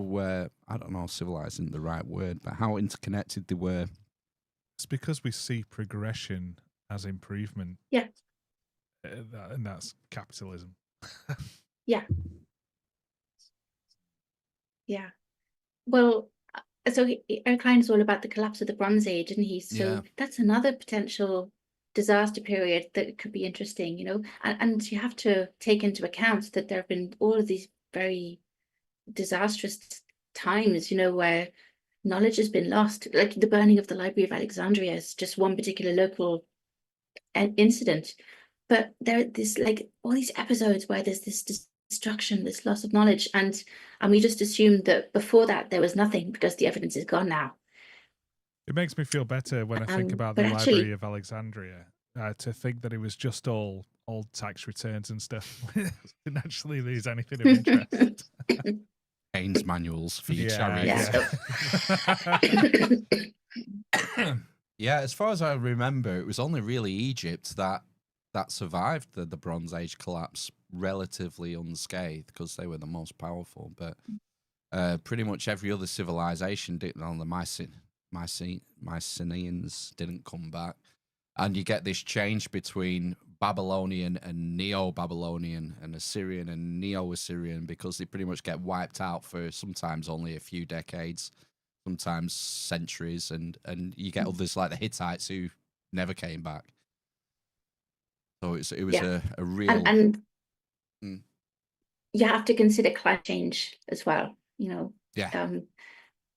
I don't know, civilized isn't the right word, but how interconnected they were. It's because we see progression as improvement. Yeah. And that's capitalism. Yeah. Well, so Eric Klein is all about the collapse of the Bronze Age, isn't he? So that's another potential disaster period that could be interesting, you know, and you have to take into account that there have been all of these very disastrous times, you know, where knowledge has been lost, like the burning of the Library of Alexandria is just one particular local incident. But there's like all these episodes where there's this destruction, this loss of knowledge, and we just assume that before that there was nothing because the evidence is gone now. It makes me feel better when I think about the but actually- Library of Alexandria, to think that it was just all old tax returns and stuff. Didn't actually lose anything of interest. Haynes manuals for your Yeah, chariots. Yeah, as far as I remember, it was only really Egypt that survived the Bronze Age collapse relatively unscathed because they were the most powerful. But pretty much every other civilization didn't. On the Mycenaeans didn't come back, and you get this change between Babylonian and Neo-Babylonian and Assyrian and Neo-Assyrian because they pretty much get wiped out for sometimes only a few decades, sometimes centuries, and you get others like the Hittites who never came back. So it was a real and you have to consider climate change as well, you know.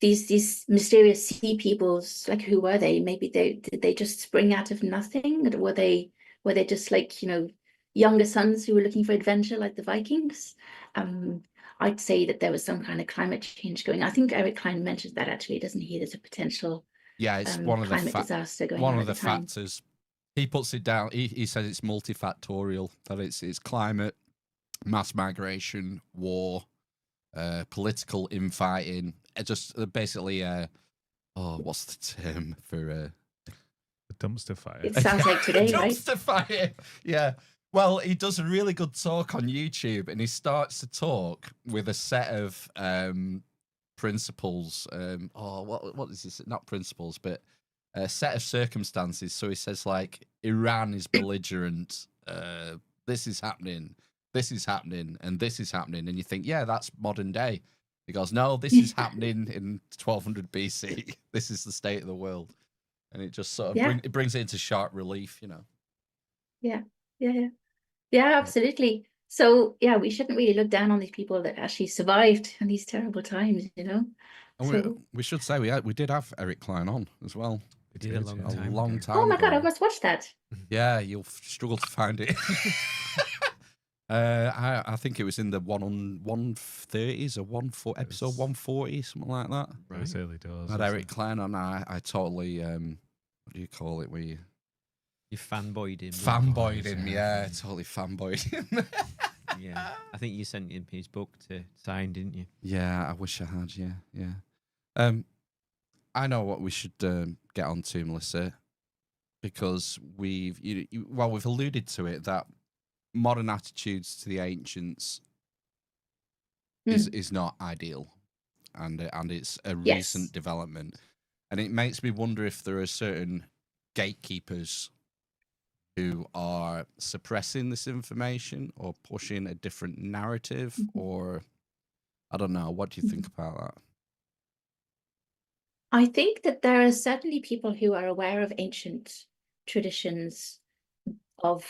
These mysterious sea peoples, like who were they? Maybe did they just spring out of nothing? Or were they just like, you know, younger sons who were looking for adventure like the Vikings? I'd say that there was some kind of climate change going. I think Eric Klein mentioned that actually, doesn't he? There's a potential it's one of climate the disaster going one on of at the time. factors. He puts it down. He says it's multifactorial. That it's climate, mass migration, war, political infighting. Just basically, what's the term for The dumpster fire. It sounds like today, right? dumpster fire? Yeah. Well, he does a really good talk on YouTube, and he starts to talk with a set of principles. What is this? Not principles, but a set of circumstances. So he says like Iran is belligerent. This is happening. This is happening, and this is happening, and you think, yeah, that's modern day. He goes, no, this is happening in 1200 BC. This is the state of the world, and it just sort of it brings it into sharp relief, you know. Yeah, absolutely. So yeah, we shouldn't really look down on these people that actually survived in these terrible times, you know. And we should say we did have Eric Klein on as well. We did a long time Oh my ago. God, I must watch that. Yeah, you'll struggle to find it. I think it was in the 130s or episode 140, something like that. Right. Those early doors. Had Eric Klein on. I totally what do you call it? You fanboyed him. Fanboyed him, yeah, totally fanboyed him. Yeah, I think you sent him his book to sign, didn't you? Yeah, I wish I had. Yeah. I know what we should get on to, Melissa, because we've alluded to it that modern attitudes to the ancients is not ideal, and it's a recent development, and it makes me wonder if there are certain gatekeepers who are suppressing this information or pushing a different narrative, or I don't know. What do you think about that? I think that there are certainly people who are aware of ancient traditions of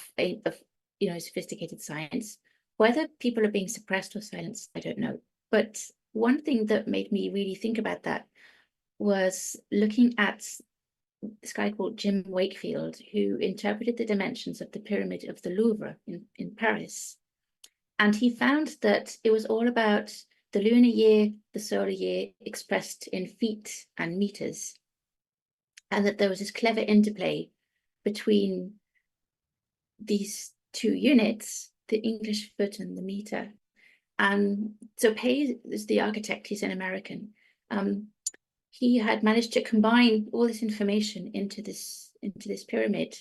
sophisticated science. Whether people are being suppressed or silenced, I don't know. But one thing that made me really think about that was looking at this guy called Jim Wakefield, who interpreted the dimensions of the Pyramid of the Louvre in Paris. And he found that it was all about the lunar year, the solar year expressed in feet and meters. And that there was this clever interplay between these two units, the English foot and the meter. And so Pei is the architect, he's an American. He had managed to combine all this information into this pyramid.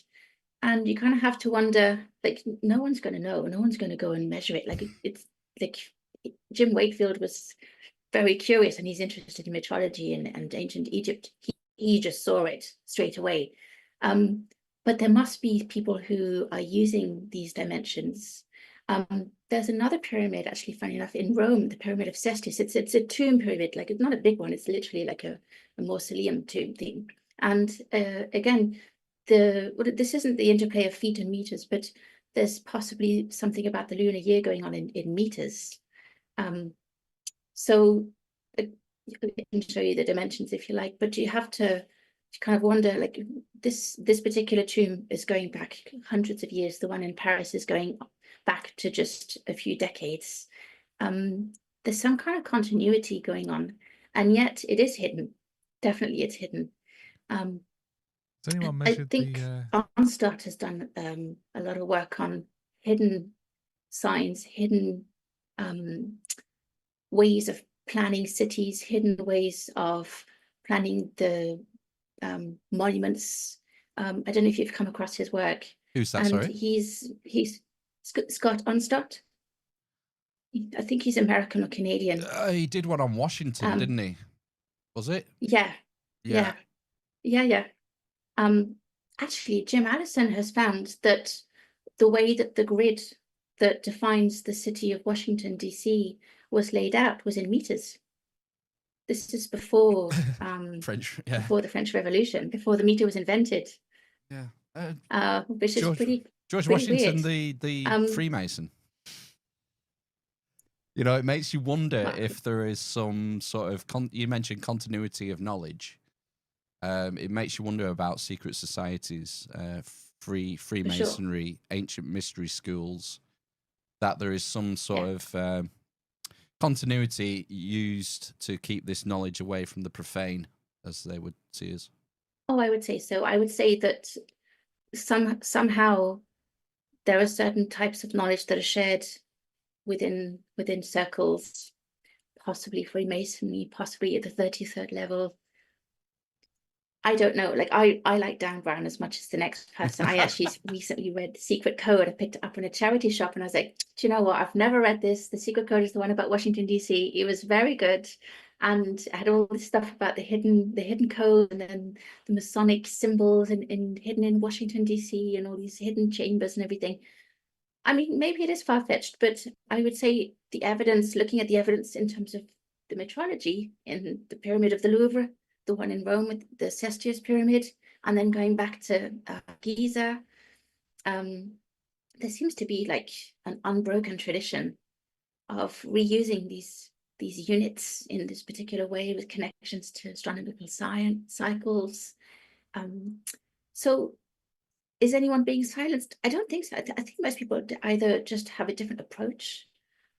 And you kind of have to wonder, like, no one's going to know, no one's going to go and measure it. Like, it's like Jim Wakefield was very curious, and he's interested in metrology and ancient Egypt. He just saw it straight away. But there must be people who are using these dimensions. There's another pyramid, actually, funny enough, in Rome, the Pyramid of Cestus. It's a tomb pyramid, like it's not a big one. It's literally like a mausoleum tomb thing. And again, this isn't the interplay of feet and meters, but there's possibly something about the lunar year going on in meters. So I can show you the dimensions if you like, but you have to kind of wonder, like, this particular tomb is going back hundreds of years. The one in Paris is going back to just a few decades. There's some kind of continuity going on, and yet it is hidden. Definitely, it's hidden. Has anyone I measured think Onstart has done a lot of work on hidden signs, hidden ways of planning cities, hidden ways of planning the monuments. I don't know if you've come across his work. Who's that? And Sorry. he's Scott Onstart. I think he's American or Canadian. He did one on Washington, didn't he? Was it? Yeah. Actually, Jim Allison has found that the way that the grid that defines the city of Washington, D.C. was laid out was in meters. This is before before the French Revolution, before the meter was invented. Yeah. Which is pretty Washington, weird. the Freemason. You know, it makes you wonder if there is some sort of you mentioned continuity of knowledge. It makes you wonder about secret societies, Freemasonry, ancient mystery schools, that there is some sort of continuity used to keep this knowledge away from the profane, as they would see us. Oh, I would say so. I would say that somehow there are certain types of knowledge that are shared within circles, possibly Freemasonry, possibly at the 33rd level. I don't know. Like, I like Dan Brown as much as the next person. I actually recently read The Secret Code. I picked it up in a charity shop and I was like, do you know what? I've never read this. The Secret Code is the one about Washington, D.C. It was very good. And had all this stuff about the hidden code, and then the Masonic symbols and hidden in Washington, D.C., and all these hidden chambers and everything. I mean, maybe it is far-fetched, but I would say the evidence, looking at the evidence in terms of the metrology in the Pyramid of the Louvre, the one in Rome with the Cestius Pyramid, and then going back to Giza, there seems to be like an unbroken tradition of reusing these units in this particular way with connections to astronomical cycles. So is anyone being silenced? I don't think so. I think most people either just have a different approach.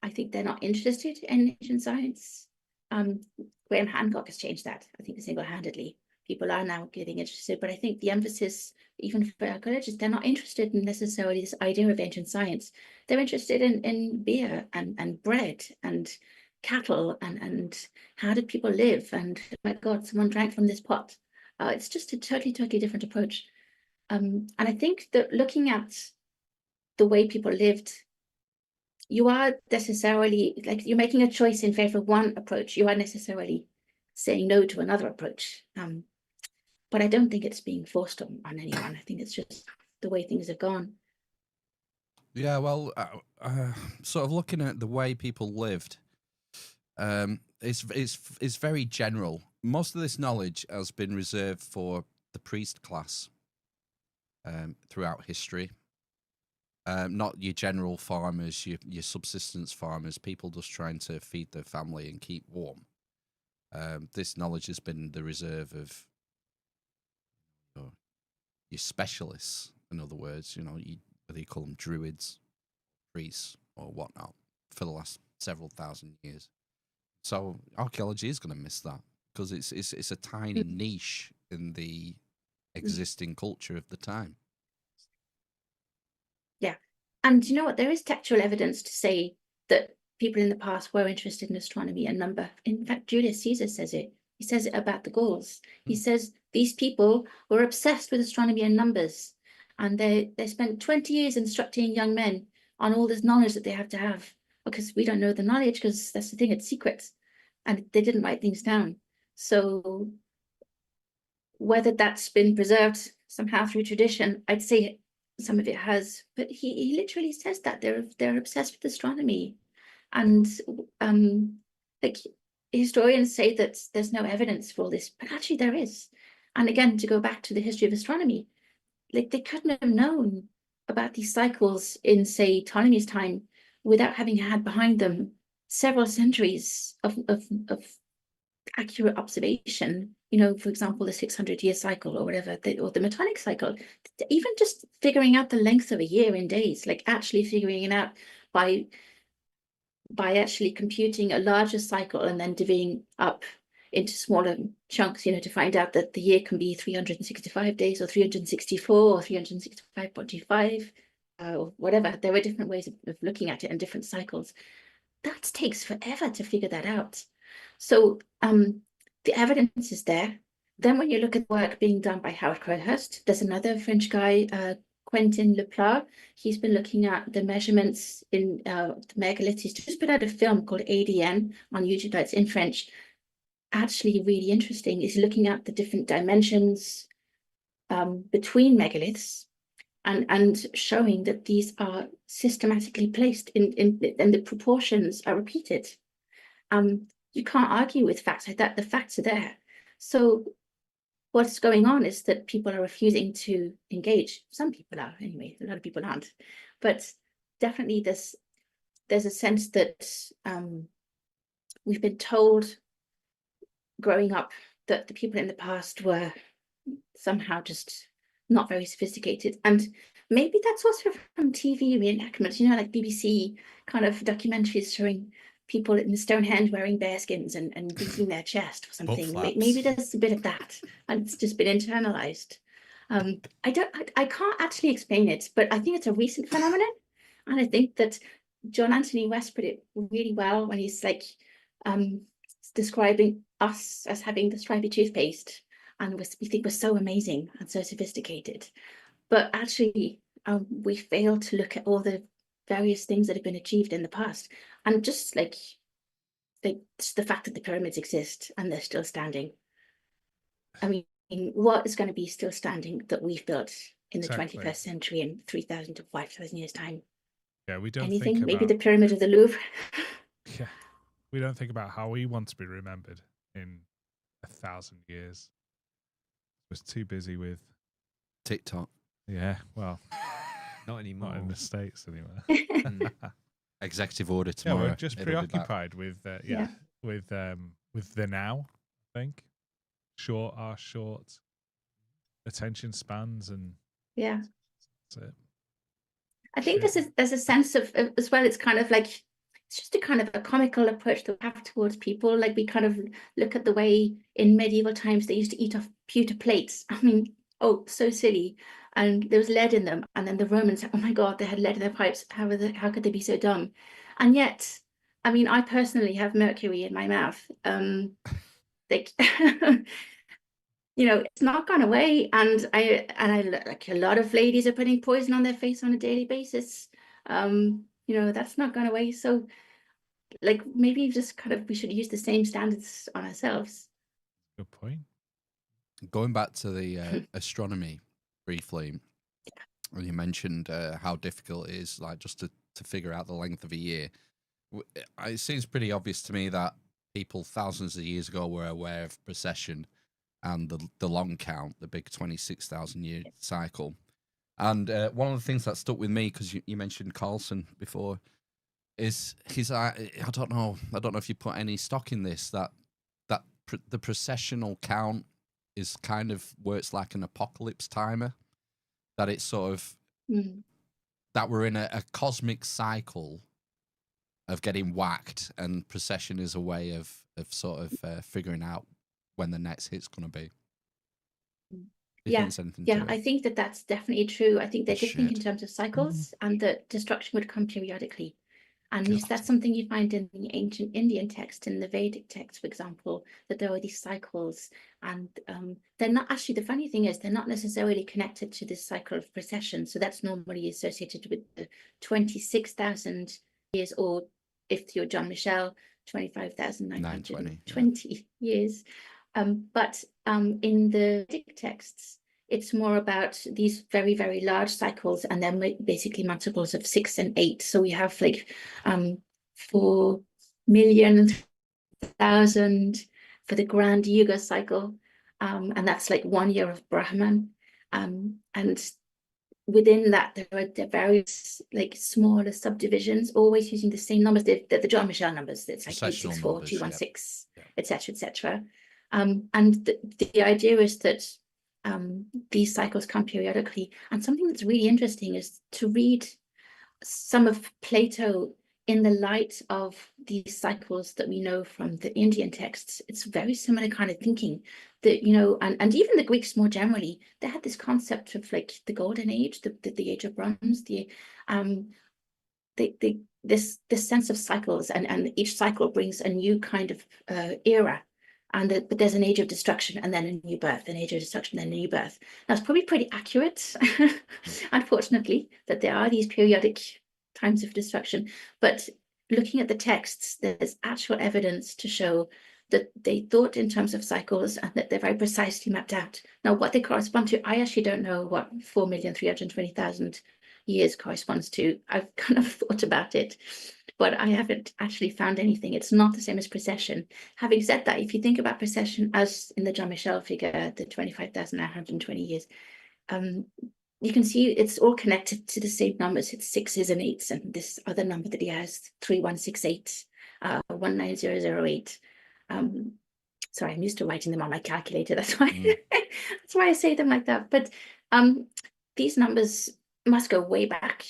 I think they're not interested in ancient science. Graham Hancock has changed that, I think, single-handedly. People are now getting interested, but I think the emphasis, even for archaeologists, they're not interested in necessarily this idea of ancient science. They're interested in beer and bread and cattle and how did people live, and oh my God, someone drank from this pot. It's just a totally different approach. And I think that looking at the way people lived, you are necessarily, like, you're making a choice in favor of one approach. You are necessarily saying no to another approach. But I don't think it's being forced on anyone. I think it's just the way things have gone. Yeah, well, sort of looking at the way people lived, it's very general. Most of this knowledge has been reserved for the priest class throughout history. Not your general farmers, your subsistence farmers, people just trying to feed their family and keep warm. This knowledge has been the reserve of your specialists, in other words, whether you call them druids, priests, or whatnot, for the last several thousand years. So archaeology is going to miss that because it's a tiny niche in the existing culture of the time. Yeah. And you know what? There is textual evidence to say that people in the past were interested in astronomy and number. In fact, Julius Caesar says it. He says it about the Gauls. He says these people were obsessed with astronomy and numbers, and they spent 20 years instructing young men on all this knowledge that they have to have, because we don't know the knowledge, because that's the thing, it's secret, and they didn't write things down. So whether that's been preserved somehow through tradition, I'd say some of it has, but he literally says that they're obsessed with astronomy, and like, historians say that there's no evidence for all this, but actually there is. And again, to go back to the history of astronomy, like they couldn't have known about these cycles in, say, Ptolemy's time without having had behind them several centuries of accurate observation. You know, for example, the 600-year cycle or whatever, or the Metonic cycle. Even just figuring out the length of a year in days, like actually figuring it out by actually computing a larger cycle and then divvying up into smaller chunks, you know, to find out that the year can be 365 days or 364 or 365.25 or whatever. There were different ways of looking at it and different cycles. That takes forever to figure that out. So the evidence is there. Then when you look at work being done by Howard Crowhurst, there's another French guy, Quentin Leplat. He's been looking at the measurements in the megaliths. He's just put out a film called ADN on YouTube that's in French. Actually really interesting. Is looking at the different dimensions between megaliths and showing that these are systematically placed in and the proportions are repeated. You can't argue with facts like that. The facts are there. So what's going on is that people are refusing to engage. Some people are, anyway. A lot of people aren't. But definitely there's a sense that we've been told growing up that the people in the past were somehow just not very sophisticated. And maybe that's also from TV reenactments, you know, like BBC kind of documentaries showing people in Stonehenge wearing bearskins and beating their chest or something. Maybe there's a bit of that, and it's just been internalized. I can't actually explain it, but I think it's a recent phenomenon. And I think that John Anthony West put it really well when he's like describing us as having the stripy toothpaste, and we think we're so amazing and so sophisticated, but actually we fail to look at all the various things that have been achieved in the past, and just like just the fact that the pyramids exist and they're still standing. I mean, what is going to be still standing that we've built in the 21st century in 3,000 to 5,000 years time? Yeah, we don't anything. think Maybe about... the pyramid of the Louvre. Yeah, we don't think about how we want to be remembered in 1,000 years. I was too busy with TikTok. Yeah, well, not anymore. Not in the States anyway. Executive order tomorrow. Yeah, we're just preoccupied with with the now. I think our short attention spans, and yeah, that's it. I think there's a sense of as well. It's kind of like it's just a kind of a comical approach that we have towards people. Like we kind of look at the way in medieval times they used to eat off pewter plates. I mean, oh, so silly. And there was lead in them. And then the Romans, oh my God, they had lead in their pipes. How could they be so dumb? And yet, I mean, I personally have mercury in my mouth. Like, you know, it's not gone away. And I like a lot of ladies are putting poison on their face on a daily basis. You know, that's not gone away. So like maybe just kind of we should use the same standards on ourselves. Good point. Going back to the astronomy briefly, when you mentioned how difficult it is, like just to figure out the length of a year, it seems pretty obvious to me that people thousands of years ago were aware of precession and the long count, the big 26,000 year cycle. And one of the things that stuck with me, because you mentioned Carlson before, is I don't know if you put any stock in this, that the precessional count is kind of works like an apocalypse timer, that it's sort of that we're in a cosmic cycle of getting whacked, and precession is a way of sort of figuring out when the next hit's going to be. Yeah, I think that's definitely true. I think they did think in terms of cycles, and that destruction would come periodically. And that's something you find in the ancient Indian text, in the Vedic text, for example, that there are these cycles, and they're not actually, the funny thing is, they're not necessarily connected to this cycle of precession. So that's normally associated with the 26,000 years, or if you're John Michel, 25,920 years. But in the Vedic texts, it's more about these very, very large cycles, and then basically multiples of 6 and 8. So we have like 4,000,000 for the grand Yuga cycle, and that's like 1 year of Brahman. And within that, there are various like smaller subdivisions, always using the same numbers, the Jean-Michel numbers. It's like Processional 864, numbers, 216, yeah. etc., etc. And the idea is that these cycles come periodically. And something that's really interesting is to read some of Plato in the light of these cycles that we know from the Indian texts. It's very similar kind of thinking that, you know, and even the Greeks more generally, they had this concept of like the golden age, the age of bronze, this sense of cycles, and each cycle brings a new kind of era. But there's an age of destruction and then a new birth, an age of destruction, then a new birth. Now, it's probably pretty accurate, unfortunately, that there are these periodic times of destruction. But looking at the texts, there's actual evidence to show that they thought in terms of cycles and that they're very precisely mapped out. Now, what they correspond to, I actually don't know what 4,320,000 years corresponds to. I've kind of thought about it, but I haven't actually found anything. It's not the same as precession. Having said that, if you think about precession as in the Jean-Michel figure, the 25,920 years, you can see it's all connected to the same numbers. It's 6s and 8s, and this other number that he has, 3168, 19008. Sorry, I'm used to writing them on my calculator. That's why that's why I say them like that. But these numbers must go way back,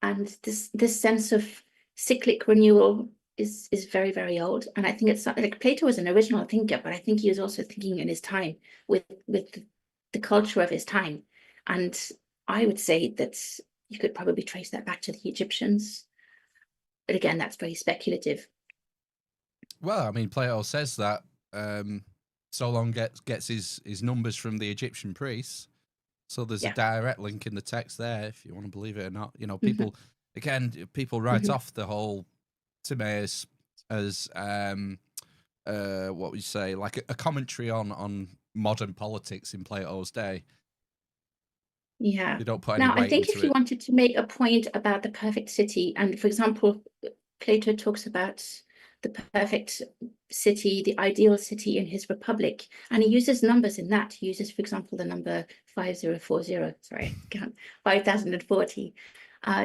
and this sense of cyclic renewal is very, very old. And I think it's not like Plato was an original thinker, but I think he was also thinking in his time with the culture of his time. And I would say that you could probably trace that back to the Egyptians, but again, that's very speculative. Well, I mean, Plato says that Solon gets his numbers from the Egyptian priests. So there's a direct link in the text there, if you want to believe it or not. You know, people people write off the whole Timaeus as what would you say, like a commentary on modern politics in Plato's day. Yeah. You don't put any Now, weight I think into if you it. wanted to make a point about the perfect city, and for example, Plato talks about the perfect city, the ideal city in his Republic, and he uses numbers in that. He uses, for example, the number 5040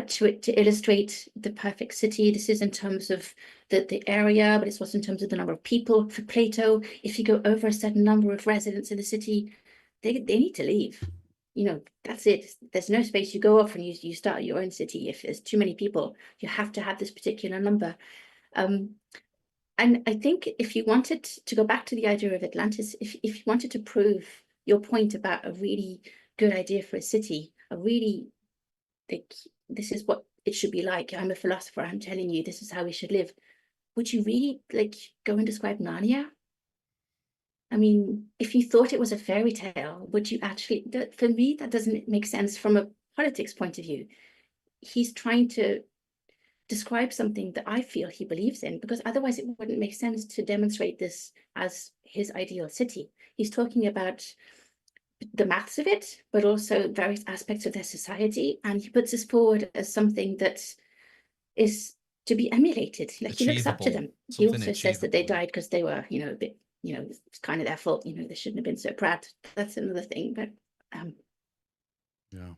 to illustrate the perfect city. This is in terms of the area, but it's also in terms of the number of people. For Plato, if you go over a certain number of residents in the city, they need to leave. You know, that's it. There's no space. You go off and you start your own city. If there's too many people, you have to have this particular number. And I think if you wanted to go back to the idea of Atlantis, if you wanted to prove your point about a really good idea for a city, a really, like, this is what it should be like. I'm a philosopher. I'm telling you, this is how we should live. Would you really like go and describe Narnia? I mean, if you thought it was a fairy tale, would you actually, for me, that doesn't make sense from a politics point of view. He's trying to describe something that I feel he believes in, because otherwise it wouldn't make sense to demonstrate this as his ideal city. He's talking about the maths of it, but also various aspects of their society. And he puts this forward as something that is to be emulated. Like, he looks up to them. He also says that they died because they were, you know, a bit, you know, it's kind of their fault. You know, they shouldn't have been so proud. That's another thing. But yeah,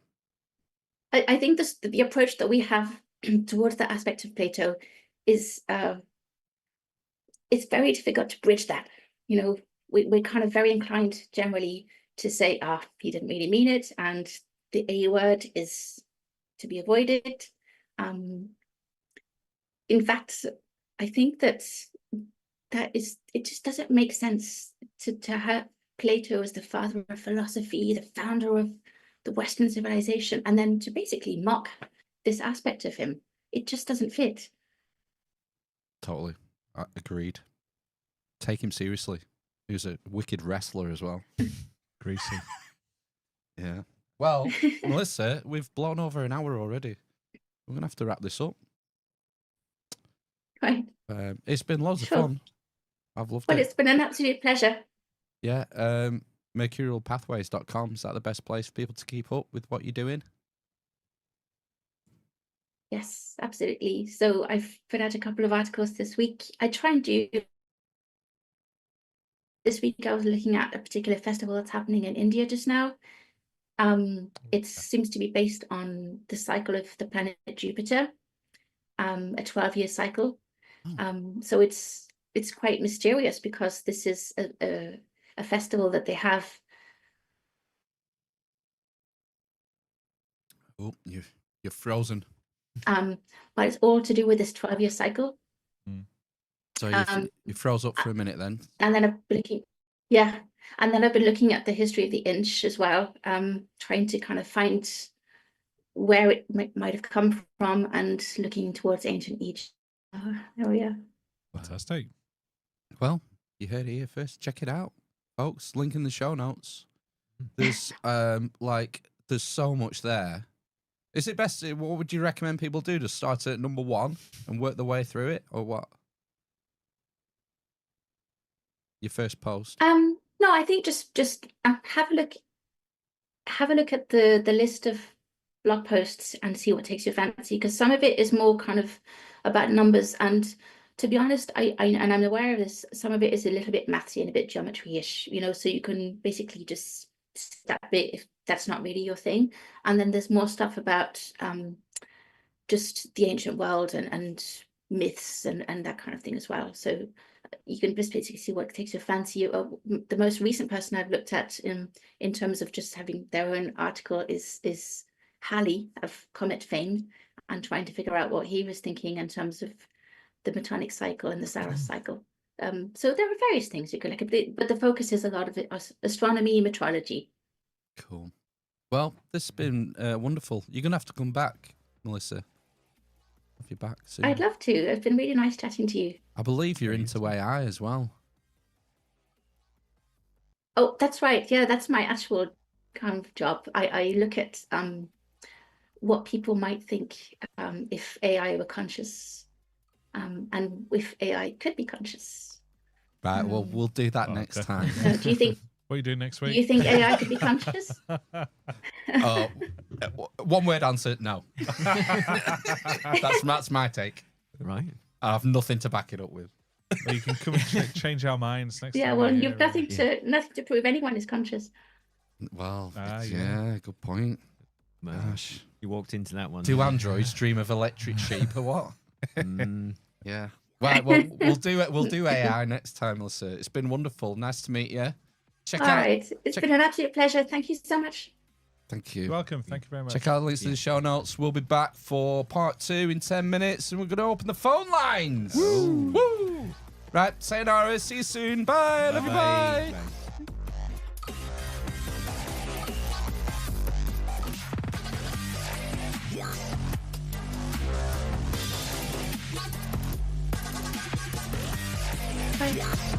I think the approach that we have towards that aspect of Plato is it's very difficult to bridge that. You know, we're kind of very inclined generally to say, he didn't really mean it, and the A word is to be avoided. In fact, I think that it just doesn't make sense to have Plato as the father of philosophy, the founder of the Western civilization, and then to basically mock this aspect of him. It just doesn't fit. Totally. Agreed. Take him seriously. He was a wicked wrestler as well. Greasy. Yeah. Well, Melissa, we've blown over an hour already. We're going to have to wrap this up. Right. It's been loads of fun. I've loved it. Well, it's been an absolute pleasure. Yeah. Mercurialpathways.com. Is that the best place for people to keep up with what you're doing? Yes, absolutely. So I've put out a couple of articles this week. I try and do. This week I was looking at a particular festival that's happening in India just now. It seems to be based on the cycle of the planet Jupiter, a 12-year cycle. So it's quite mysterious because this is a festival that they have. Oh, you're frozen. But it's all to do with this 12-year cycle. So you froze up for a minute then. And then I've been looking at the history of the inch as well, trying to kind of find where it might have come from and looking towards ancient Egypt. Oh yeah. Fantastic. Well, you heard it here first. Check it out, folks. Link in the show notes. There's there's so much there. Is it best? What would you recommend people do? Just start at number 1 and work their way through it, or what? Your first post. No, I think just have a look at the list of blog posts and see what takes your fancy, because some of it is more kind of about numbers, and to be honest, I and I'm aware of this, some of it is a little bit mathsy and a bit geometry-ish, so you can basically just that bit if that's not really your thing. And then there's more stuff about just the ancient world and myths and that kind of thing as well. So you can just basically see what takes your fancy. The most recent person I've looked at in terms of just having their own article is Halley of Comet fame, and trying to figure out what he was thinking in terms of the Metonic cycle and the Saros cycle. So there are various things you can look at, but the focus is a lot of it astronomy, metrology. Cool. Well, this has been wonderful. You're going to have to come back, Melissa. Have you back soon? I'd love to. It's been really nice chatting to you. I believe you're into AI as well. Oh, that's right. Yeah, that's my actual kind of job. I look at what people might think if AI were conscious, and if AI could be conscious. Right, well, we'll do that next time. Do you think... What are you doing next week? Do you think AI could be conscious? One word answer, no. That's my take. Right. I have nothing to back it up with. Well, you can come and change our minds next time. Yeah, well, you've nothing to prove anyone is conscious. Well, yeah, good point. Well, Gosh. you walked into that one. Do androids dream of electric sheep or what? Yeah. Right, well, we'll do AI next time, Melissa. It's been wonderful. Nice to meet you. All right. It's been an absolute pleasure. Thank you so much. Thank you. You're welcome. Thank you very much. Check out the links in the show notes. We'll be back for part 2 in 10 minutes, and we're going to open the phone lines. Woo! Woo! Right, sayonara. See you soon. Bye. Love you. Bye. Bye.